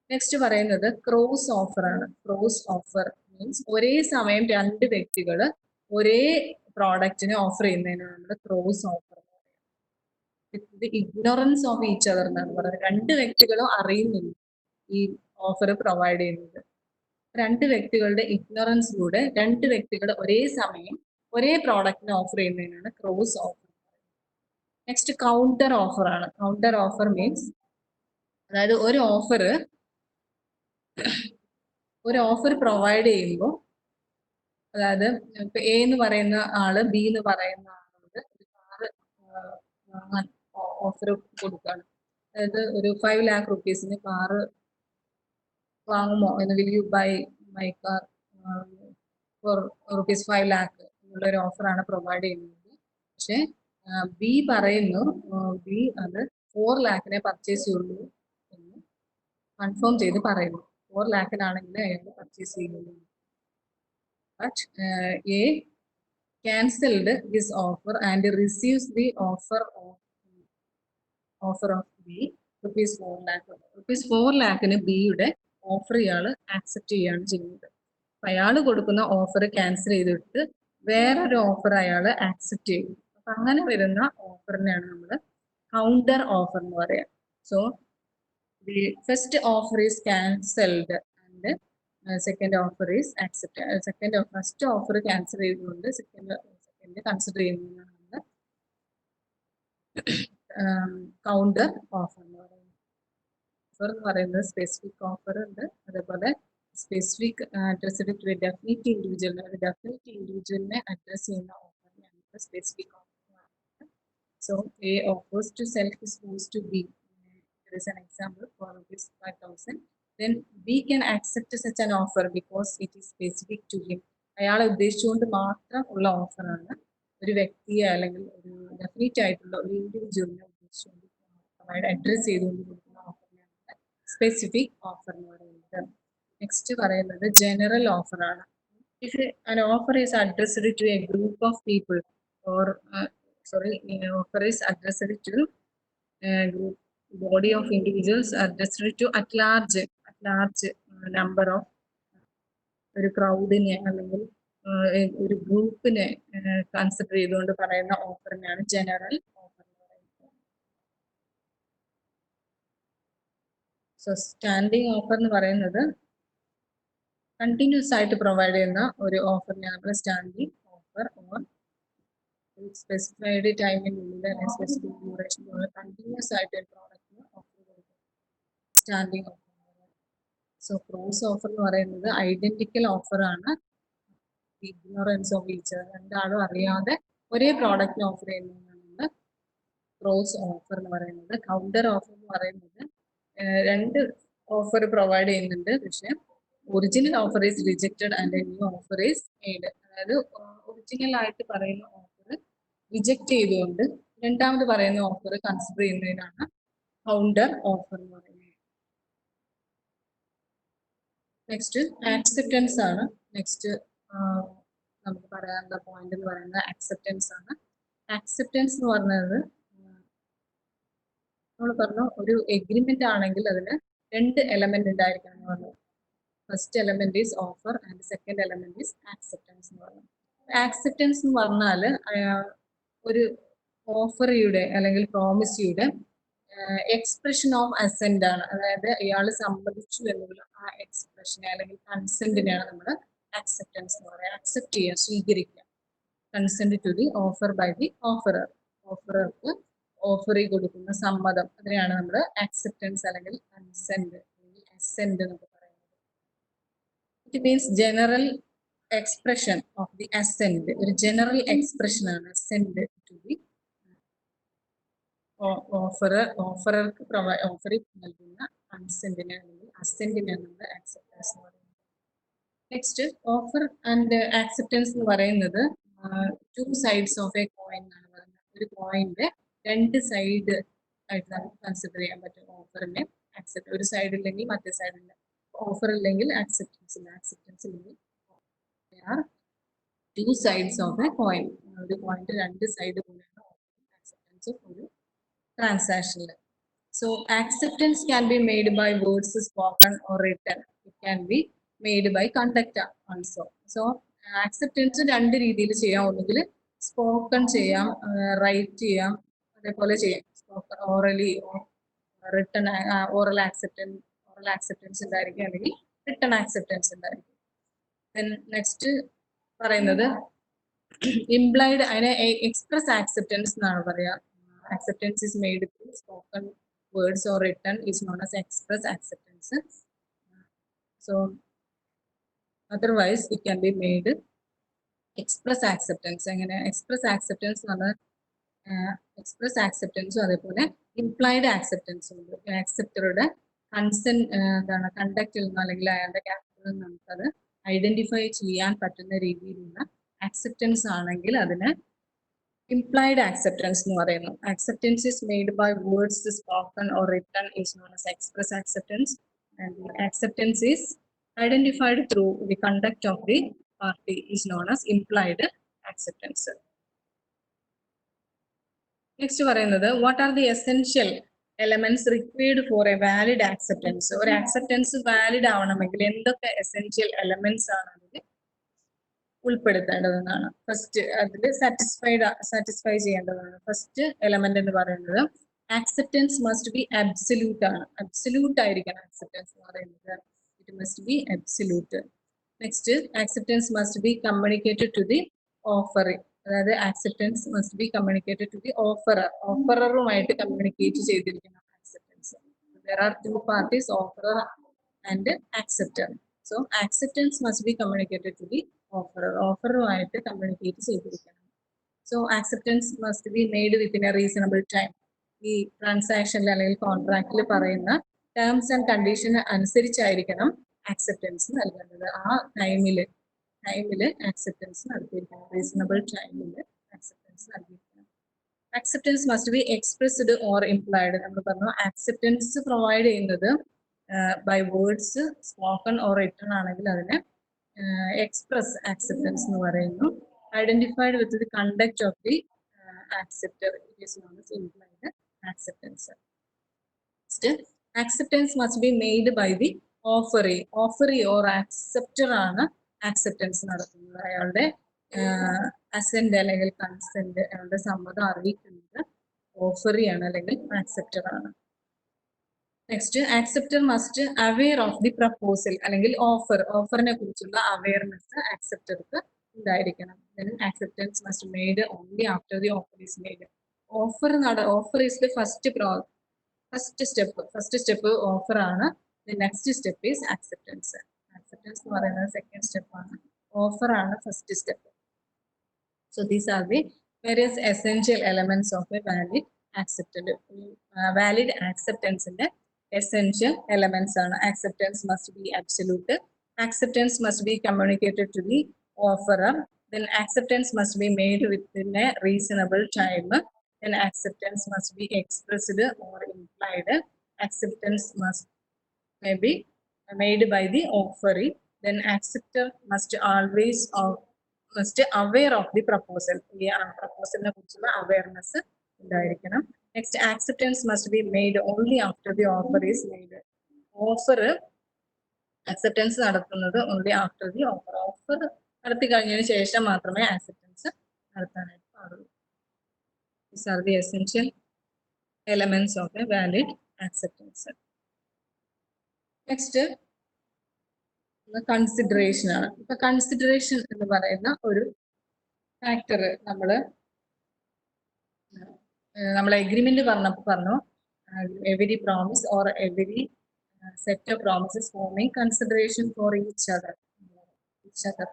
നെക്സ്റ്റ് പറയുന്നത് ക്രോസ് ഓഫർ ആണ്. ക്രോസ് ഓഫർ മീൻസ് ഒരേ സമയം രണ്ട് വ്യക്തികൾ ഒരേ പ്രോഡക്റ്റിന് ഓഫർ ചെയ്യുന്നതിനാണ് നമ്മൾ ക്രോസ് ഓഫർ എന്ന് പറയുന്നത്. With the ignorance of each other എന്നാണ് പറയുന്നത്. രണ്ട് വ്യക്തികളും അറിയുന്നില്ല ഈ ഓഫർ പ്രൊവൈഡ് ചെയ്യുന്നത്. രണ്ട് വ്യക്തികളുടെ ഇഗ്നോറൻസിലൂടെ രണ്ട് വ്യക്തികൾ ഒരേ സമയം ഒരേ പ്രോഡക്റ്റിന് ഓഫർ ചെയ്യുന്നതിനാണ് cross offer. Next counter offer ആണ്. കൗണ്ടർ ഓഫർ മീൻസ് അതായത് ഒരു ഓഫർ പ്രൊവൈഡ് ചെയ്യുമ്പോൾ, അതായത് ഇപ്പൊ എ എന്ന് പറയുന്ന ആള് ബി എന്ന് പറയുന്ന ആളോട് ഒരു കാറ് വാങ്ങാൻ ഓഫർ കൊടുക്കുകയാണ്. അതായത് ഒരു 5 lakh rupees കാറ് വാങ്ങുമോ എന്ന്, will you buy my car for ₹5 lakh എന്നുള്ള ഒരു ഓഫറാണ് പ്രൊവൈഡ് ചെയ്യുന്നത്. പക്ഷെ ബി പറയുന്നു ബി അത് 4 lakh പർച്ചേസ് ചെയ്യുള്ളൂ എന്ന് കൺഫേം ചെയ്ത് പറയുന്നു. 4 lakh അയാൾ പർച്ചേസ് ചെയ്യുന്നു. But A cancelled his offer and receives the offer of B ₹4 lakh. ₹4 lakh ബിയുടെ ഓഫർ ഇയാൾ ആക്സെപ്റ്റ് ചെയ്യുകയാണ് ചെയ്യുന്നത്. അപ്പൊ അയാൾ കൊടുക്കുന്ന ഓഫർ ക്യാൻസൽ ചെയ്തിട്ട് വേറൊരു ഓഫർ അയാൾ ആക്സെപ്റ്റ് ചെയ്യും. അപ്പൊ അങ്ങനെ വരുന്ന ഓഫറിനെയാണ് നമ്മൾ കൗണ്ടർ ഓഫർ എന്ന് പറയാം. So the first offer is cancelled and second offer is accept. First offer cancel ചെയ്തുകൊണ്ട് സെക്കൻഡ് കൺസിഡർ ചെയ്യുന്നതാണ് നമ്മൾ കൗണ്ടർ ഓഫർ എന്ന് പറയുന്നത്. ഓഫർ എന്ന് പറയുന്നത് സ്പെസിഫിക് ഓഫർ ഉണ്ട്, അതേപോലെ specific addressed to a definite ഇൻഡിവിജ്വലിനെ, ഒരു ഡെഫിനിറ്റ് ഇൻഡിവിജ്വലിനെ അഡ്രസ് ചെയ്യുന്ന ഓഫറിനെയാണ് specific offer. So a offers to sell his goods to B. There is an example for ₹5,000. Then B can accept such an offer because it is specific to him. അയാളെ ഉദ്ദേശിച്ചുകൊണ്ട് മാത്രം ഉള്ള ഓഫറാണ്. ഒരു വ്യക്തിയെ അല്ലെങ്കിൽ ഒരു ഡെഫിനിറ്റ് ആയിട്ടുള്ള ഒരു ഇൻഡിവിജ്വലിനെ ഉദ്ദേശിച്ചുകൊണ്ട് അഡ്രസ് ചെയ്തുകൊണ്ട് കൊടുക്കുന്ന ഓഫറിനെയാണ് സ്പെസിഫിക് ഓഫർ എന്ന് പറയുന്നത്. നെക്സ്റ്റ് പറയുന്നത് ജനറൽ ഓഫർ ആണ്. If an offer is addressed to a group of people or offer is addressed to a group body of individuals addressed to at large number of ഒരു ക്രൗഡിനെ അല്ലെങ്കിൽ ഒരു ഗ്രൂപ്പിനെ കൺസിഡർ ചെയ്തുകൊണ്ട് പറയുന്ന ഓഫറിനെയാണ് ജനറൽ ഓഫർ എന്ന് പറയുന്നത്. സോ സ്റ്റാൻഡിങ് ഓഫർ എന്ന് പറയുന്നത് കണ്ടിന്യൂസ് ആയിട്ട് പ്രൊവൈഡ് ചെയ്യുന്ന ഒരു ഓഫറിനെയാണ് നമ്മൾ സ്റ്റാൻഡിങ് ഓഫർ ഓർ സ്പെസിഫൈഡ് ടൈമിനുള്ളിൽ അല്ലെങ്കിൽ സ്പെസിഫിക് ഡ്യൂറേഷനിലുള്ള കണ്ടിന്യൂസ് ആയിട്ട് ഒരു പ്രോഡക്റ്റിന് ഓഫർ കൊടുക്കും standing offer. So cross offer എന്ന് പറയുന്നത് ഐഡന്റിക്കൽ ഓഫറാണ്. ഇഗ്നോറൻസ് ഓഫ് ഈച്ച് രണ്ടാളും അറിയാതെ ഒരേ പ്രോഡക്റ്റിന് ഓഫർ ചെയ്യുന്നതാണ് ക്രോസ് ഓഫർ എന്ന് പറയുന്നത്. കൗണ്ടർ ഓഫർ എന്ന് പറയുന്നത് രണ്ട് ഓഫർ പ്രൊവൈഡ് ചെയ്യുന്നുണ്ട്, പക്ഷെ original offer is rejected and new offer is made. അതായത് ഒറിജിനൽ ആയിട്ട് പറയുന്ന ഓഫർ റിജക്റ്റ് ചെയ്തുകൊണ്ട് രണ്ടാമത് പറയുന്ന ഓഫർ കൺസിഡർ ചെയ്യുന്നതിനാണ് കൗണ്ടർ ഓഫർ എന്ന് പറയുന്നത്. നെക്സ്റ്റ് ആക്സെപ്റ്റൻസ് ആണ്. നെക്സ്റ്റ് നമുക്ക് പറയാനുള്ള പോയിന്റ് എന്ന് പറയുന്നത് ആക്സെപ്റ്റൻസ് ആണ്. ആക്സെപ്റ്റൻസ് എന്ന് പറഞ്ഞത് നമ്മൾ പറഞ്ഞു ഒരു എഗ്രിമെന്റ് ആണെങ്കിൽ അതിന് രണ്ട് എലമെന്റ് ഉണ്ടായിരിക്കണം എന്ന് പറഞ്ഞു. First element is offer and second element is acceptance എന്ന് പറഞ്ഞു. ആക്സെപ്റ്റൻസ് എന്ന് പറഞ്ഞാൽ ഒരു ഓഫറിയുടെ അല്ലെങ്കിൽ പ്രോമിസിയുടെ എക്സ്പ്രഷൻ ഓഫ് അസെന്റ് ആണ്. അതായത് ഇയാൾ സമ്മതിച്ചു എന്നുള്ള ആ എക്സ്പ്രഷനെ അല്ലെങ്കിൽ കൺസെന്റിനെയാണ് നമ്മൾ ആക്സെപ്റ്റൻസ് എന്ന് പറയുക. ആക്സെപ്റ്റ് ചെയ്യുക, സ്വീകരിക്കുക. Consent to the offer by the offerer. ഓഫറർക്ക് ഓഫറിൽ കൊടുക്കുന്ന സമ്മതം, അതിനെയാണ് നമ്മൾ ആക്സെപ്റ്റൻസ് അല്ലെങ്കിൽ കൺസെന്റ് അല്ലെങ്കിൽ അസെന്റ് എന്നൊക്കെ പറയുന്നത്. It means general expression of the assent. ഒരു ജനറൽ എക്സ്പ്രഷൻ ആണ് അസെന്റ് ടു ദി ഓഫറർക്ക് ഓഫറിൽ നൽകുന്ന കൺസെന്റിനെ അല്ലെങ്കിൽ അസെന്റിനെ നമ്മൾ ആക്സെപ്റ്റൻസ് എന്ന് പറയുന്നത്. നെക്സ്റ്റ് ഓഫർ ആൻഡ് ആക്സെപ്റ്റൻസ് എന്ന് പറയുന്നത് to sides of a coin എന്നാണ് പറയുന്നത്. ഒരു കോയിന്റെ രണ്ട് സൈഡ് ആയിട്ട് നമുക്ക് കൺസിഡർ ചെയ്യാൻ പറ്റും ഓഫറിനെ ആക്സെപ്റ്റ്. ഒരു സൈഡ് ഇല്ലെങ്കിൽ മറ്റേ സൈഡ് ഇല്ല. ഓഫർ ഇല്ലെങ്കിൽ ആക്സെപ്റ്റൻസ് ഇല്ല, ആക്സെപ്റ്റൻസ് ഇല്ലെങ്കിൽ two sides of a coin. ഒരു കോയിന്റെ രണ്ട് സൈഡ് പോലെയാണ് ആക്സെപ്റ്റൻസ് ഒരു ട്രാൻസാക്ഷനിൽ. So acceptance can be made by words spoken or written. It can be made by conduct also. So acceptance രണ്ട് രീതിയിൽ ചെയ്യാം. ഒന്നുകിൽ സ്പോക്കൺ ചെയ്യാം, റൈറ്റ് ചെയ്യാം, അതേപോലെ ചെയ്യാം. Spoken orally, written oral acceptance ഉണ്ടായിരിക്കും, അല്ലെങ്കിൽ റിട്ടൺ ആക്സെപ്റ്റൻസ് ഉണ്ടായിരിക്കും. നെക്സ്റ്റ് പറയുന്നത് ഇംപ്ലൈഡ്, അതിനെ എക്സ്പ്രസ് ആക്സെപ്റ്റൻസ് എന്നാണ് പറയാ. Acceptance is made through spoken words or written is known as express acceptance. So otherwise it can be made express acceptance. അങ്ങനെ എക്സ്പ്രസ് ആക്സെപ്റ്റൻസ് എന്ന് പറഞ്ഞാൽ എക്സ്പ്രസ് ആക്സെപ്റ്റൻസും അതേപോലെ ഇംപ്ലൈഡ് ആക്സെപ്റ്റൻസും ഉണ്ട്. ആക്സെപ്റ്ററുടെ എന്താണ് കണ്ടക്റ്റിൽ നിന്ന് അല്ലെങ്കിൽ അയാളുടെ ക്യാരക്ടറിൽ നിന്ന് നമുക്കത് ഐഡന്റിഫൈ ചെയ്യാൻ പറ്റുന്ന രീതിയിലുള്ള ആക്സെപ്റ്റൻസ് ആണെങ്കിൽ അതിന് implied acceptance എന്ന് പറയുന്നു. Acceptance is made by words spoken or written is known as express acceptance, and acceptance is identified through the conduct of the party is known as implied acceptance. Next പറയുന്നത് what are the essential elements required for a valid acceptance? ഒരു acceptance valid ആവണമെങ്കിൽ എന്തൊക്കെ essential elements ആണ് അതിൽ ഉൾപ്പെടുത്തേണ്ടതെന്നാണ്. ഫസ്റ്റ് അതിൽ സാറ്റിസ്ഫൈ ചെയ്യേണ്ടതാണ്. ഫസ്റ്റ് എലമെന്റ് എന്ന് പറയുന്നത് ആക്സെപ്റ്റൻസ് മസ്റ്റ് ബി അബ്സല്യൂട്ട് ആണ്. അബ്സല്യൂട്ട് ആയിരിക്കണം ആക്സെപ്റ്റൻസ് എന്ന് പറയുന്നത്. It must be absolute. Next acceptance must be communicated to the offeree. അതായത് acceptance must be communicated to the offerer. ഓഫററുമായിട്ട് കമ്മ്യൂണിക്കേറ്റ് ചെയ്തിരിക്കണം acceptance. there are two parties, offerer and acceptor. So acceptance must be communicated to the offerer. ഓഫറുമായിട്ട് കമ്മ്യൂണിക്കേറ്റ് ചെയ്തിരിക്കണം. So acceptance must be made within a reasonable time. ഈ ട്രാൻസാക്ഷനിൽ അല്ലെങ്കിൽ കോൺട്രാക്റ്റിൽ പറയുന്ന ടേംസ് ആൻഡ് കണ്ടീഷൻ അനുസരിച്ചായിരിക്കണം ആക്സെപ്റ്റൻസ് നൽകേണ്ടത്. ആ ടൈമിൽ ആക്സെപ്റ്റൻസ് നടത്തിയിരിക്കണം. റീസണബിൾ ടൈമിൽ ആക്സെപ്റ്റൻസ് നൽകിയിരിക്കണം. Acceptance must be expressed or implied. നമ്മൾ പറഞ്ഞു ആക്സെപ്റ്റൻസ് പ്രൊവൈഡ് ചെയ്യുന്നത് by words spoken or written ആണെങ്കിൽ അതിനെ എക്സ്പ്രസ് ആക്സെപ്റ്റൻസ് എന്ന് പറയുന്നു. Identified with the conduct of the acceptor is known as implied acceptance. Acceptance must be made by the offeree. Offeree or acceptor ആണ് ആക്സെപ്റ്റൻസ് നടത്തുന്നത്, അയാളുടെ അസെന്റ് അല്ലെങ്കിൽ കൺസെന്റ്, അയാളുടെ സമ്മതം അറിയിക്കുന്നത് ഓഫറിയാണ് അല്ലെങ്കിൽ ആക്സെപ്റ്റർ ആണ്. Next, acceptor must aware of the proposal അല്ലെങ്കിൽ ഓഫറിനെ കുറിച്ചുള്ള അവയർനെസ് ആക്സെപ്റ്റർക്ക് ഉണ്ടായിരിക്കണം. Acceptance must made only after the offer is made. Offer is the first step offer ആണ്. Next step is acceptance. Acceptance എന്ന് പറയുന്നത് സെക്കൻഡ് സ്റ്റെപ്പ് ആണ്, ഓഫർ ആണ് first step. So these are the various essential elements of a valid acceptance. Valid acceptance in the essential elements ആണ്. Acceptance must be absolute. Acceptance must be communicated to the offerer. Then acceptance must be made within a reasonable time. Then acceptance must be expressed or implied. Acceptance may be made by the offeree. Then acceptor must always aware of the proposal. ഈ പ്രപ്പോസലിനെ കുറിച്ചുള്ള അവയർനെസ് ഉണ്ടായിരിക്കണം. Next, acceptance must be made only after the offer is made. Offer acceptance നടത്തുന്നത് ഓൺലി ആഫ്റ്റർ ദി ഓഫർ നടത്തി കഴിഞ്ഞതിന് ശേഷം മാത്രമേ ആക്സെപ്റ്റൻസ് നടത്താനായിട്ട് പാടുള്ളൂ. These are the essential elements of a valid acceptance. Next consideration ആണ്. ഇപ്പൊ കൺസിഡറേഷൻ എന്ന് പറയുന്ന ഒരു ഫാക്ടർ നമ്മൾ എഗ്രിമെന്റ് പറഞ്ഞപ്പോൾ പറഞ്ഞു, every promise or every set of promises forming consideration for each other.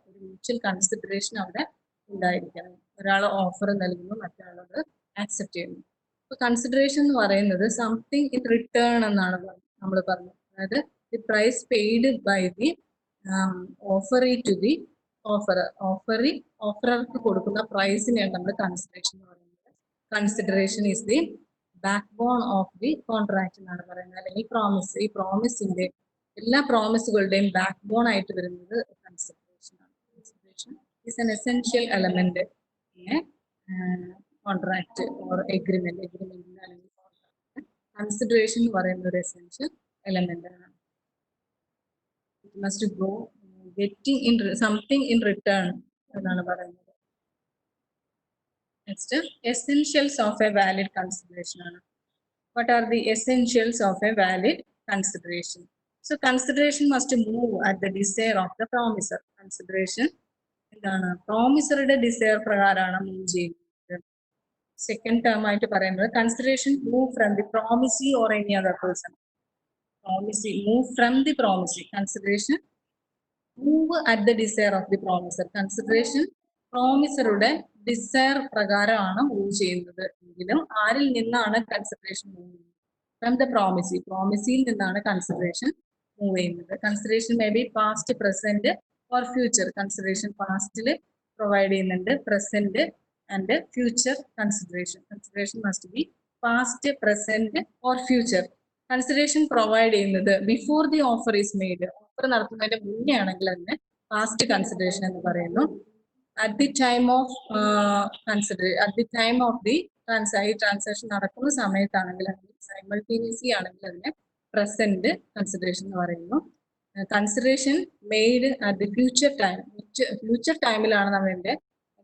ഒരു മ്യൂച്വൽ കൺസിഡറേഷൻ അവിടെ ഉണ്ടായിരിക്കണം. ഒരാൾ ഓഫർ നൽകുന്നു, മറ്റൊരാളത് ആക്സെപ്റ്റ് ചെയ്യുന്നു. ഇപ്പൊ കൺസിഡറേഷൻ എന്ന് പറയുന്നത് സംതിങ് ഇൻ റിട്ടേൺ എന്നാണ് നമ്മൾ പറഞ്ഞത്. അതായത് the price paid by the offeree to the ഓഫറർക്ക് കൊടുക്കുന്ന പ്രൈസിനെയാണ് നമ്മൾ കൺസിഡറേഷൻ എന്ന് പറയുന്നത്. Consideration is the backbone of the contract എന്നാണ് പറയുന്നത്, അല്ലെങ്കിൽ പ്രോമിസ്. ഈ പ്രോമിസിന്റെ എല്ലാ പ്രോമിസുകളുടെയും ബാക്ക് ബോൺ ആയിട്ട് വരുന്നത് കൺസിഡറേഷൻ ആണ്. Consideration is an essential element in contract or agreement. എഗ്രിമെന്റിന് അല്ലെങ്കിൽ കോൺട്രാക്ട് കൺസിഡറേഷൻ എന്ന് പറയുന്ന ഒരു എസെൻഷ്യൽ എലമെന്റ് ആണ്. It must go getting in something in return എന്നാണ് പറയുന്നത്. Next, essentials of a valid consideration ആണ്. What are the essentials of a valid consideration? So consideration must move at the desire of the promiser. Consideration എന്താണ്? പ്രോമിസറുടെ ഡിസയർ പ്രകാരമാണ് മൂവ് ചെയ്യുന്നത്. സെക്കൻഡ് ടേം ആയിട്ട് പറയുന്നത് consideration move from the promisee or any other person. Move from the promisee. Consideration move at the desire of the promiser. Consideration പ്രോമിസറുടെ ഡിസയർ പ്രകാരമാണ് മൂവ് ചെയ്യുന്നത് എങ്കിലും ആരിൽ നിന്നാണ് കൺസിഡറേഷൻ മൂവ് ചെയ്യുന്നത്? From the promisee. പ്രോമിസിയിൽ നിന്നാണ് കൺസിഡറേഷൻ മൂവ് ചെയ്യുന്നത്. Consideration may be past, present or future. Consideration പാസ്റ്റിൽ പ്രൊവൈഡ് ചെയ്യുന്നുണ്ട്, present and future consideration. Consideration must be past, present or future. Consideration provide ചെയ്യുന്നത് before the offer is made. Offer നടത്തുന്നതിന്റെ മുന്നേ ആണെങ്കിൽ അതിന് പാസ്റ്റ് കൺസിഡറേഷൻ എന്ന് പറയുന്നു. At the time of the transaction നടക്കുന്ന സമയത്താണെങ്കിൽ, സൈമൾട്ടേനിയസ്ലി ആണെങ്കിൽ അതിനെ പ്രസന്റ് കൺസിഡറേഷൻ എന്ന് പറയുന്നു. Consideration made at the future ടൈമിലാണ് നമ്മളിന്റെ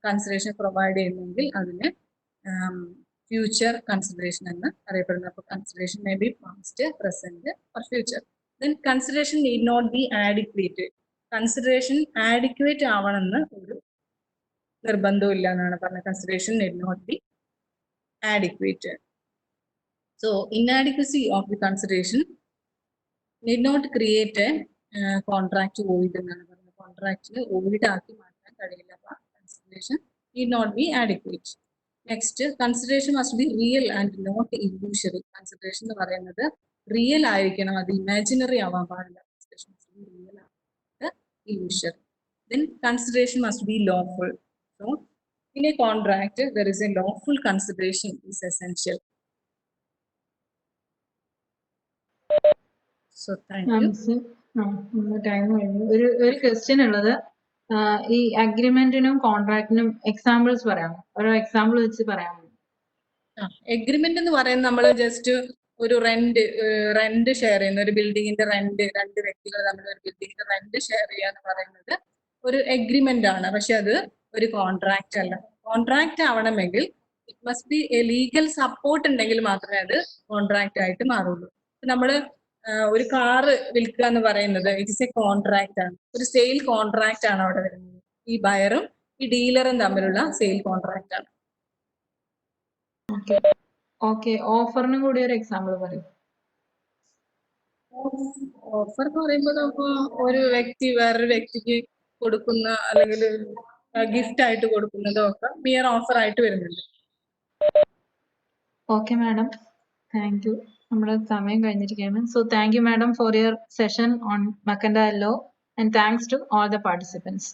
കൺസിഡറേഷൻ പ്രൊവൈഡ് ചെയ്യുന്നതെങ്കിൽ അതിന് ഫ്യൂച്ചർ കൺസിഡറേഷൻ എന്ന് അറിയപ്പെടുന്നു. അപ്പോൾ consideration may be past, present or future. Then consideration need not be adequate. Consideration adequate ആവണമെന്ന് ഒരു നിർബന്ധവും ഇല്ല എന്നാണ് പറഞ്ഞത്. Consideration need not be adequate. So inadequacy of the consideration need not create a contract void എന്നാണ് പറഞ്ഞത്. കോൺട്രാക്റ്റിന് വോയിഡ് ആക്കി മാറ്റാൻ കഴിയില്ല. അപ്പോൾ consideration need not be adequate. Next, consideration must be real and not illusory. Consideration എന്ന് പറയുന്നത് റിയൽ ആയിരിക്കണം, അത് ഇമാജിനറി ആവാൻ പാടില്ല. Consideration must be real and illusory. Then consideration must be lawful. So in a contract there is a lawful consideration is essential. So thank you. Time കഴിഞ്ഞു. ഒരു ക്വസ്റ്റ്യൻ ഉള്ളത്, ഈ അഗ്രിമെന്റിനും കോൺട്രാക്റ്റിനും എക്സാമ്പിൾസ് പറയാമോ? ഓരോ എക്സാമ്പിൾ വെച്ച് പറയാമോ? എഗ്രിമെന്റ് എന്ന് പറയുന്നത് നമ്മൾ ജസ്റ്റ് ഒരു റെന്റ് ഷെയർ ചെയ്യുന്ന ഒരു ബിൽഡിങ്ങിന്റെ റെന്റ്, രണ്ട് വ്യക്തികൾ തമ്മിൽ ഒരു ബിൽഡിങ്ങിന്റെ റെന്റ് ഷെയർ ചെയ്യാന്ന് പറയുന്നത് ഒരു എഗ്രിമെന്റ് ആണ്, പക്ഷെ അത് ഒരു കോൺട്രാക്ട് അല്ല. കോൺട്രാക്ട് ആവണമെങ്കിൽ it must B A legal support ഉണ്ടെങ്കിൽ മാത്രമേ അത് കോൺട്രാക്ട് ആയിട്ട് മാറുള്ളൂ. നമ്മള് ഒരു കാറ് വിൽക്കുക എന്ന് പറയുന്നത് ഇറ്റ് ഇസ് എ കോൺട്രാക്ട് ആണ്, ഒരു സെയിൽ കോൺട്രാക്ട് ആണ് അവിടെ വരുന്നത്. ഈ ബയറും ഈ ഡീലറും തമ്മിലുള്ള സെയിൽ കോൺട്രാക്ട് ആണ്. ഓക്കെ, ഓഫറിനും കൂടി ഒരു എക്സാമ്പിൾ പറയും. ഓഫർ എന്ന് പറയുമ്പോൾ നമുക്ക് ഒരു വ്യക്തി വേറൊരു വ്യക്തിക്ക് കൊടുക്കുന്ന അല്ലെങ്കിൽ ഗിഫ്റ്റ് ആയിട്ട് കൊടുക്കുന്നതും ഒക്കെ മിയർ ഓഫർ ആയിട്ട് വരുന്നുണ്ട്. Okay madam, thank you. നമ്മുടെ സമയം കഴിഞ്ഞിരിക്കുകയാണ്. So thank you madam for your session on Mercantile Law, and thanks to all the participants.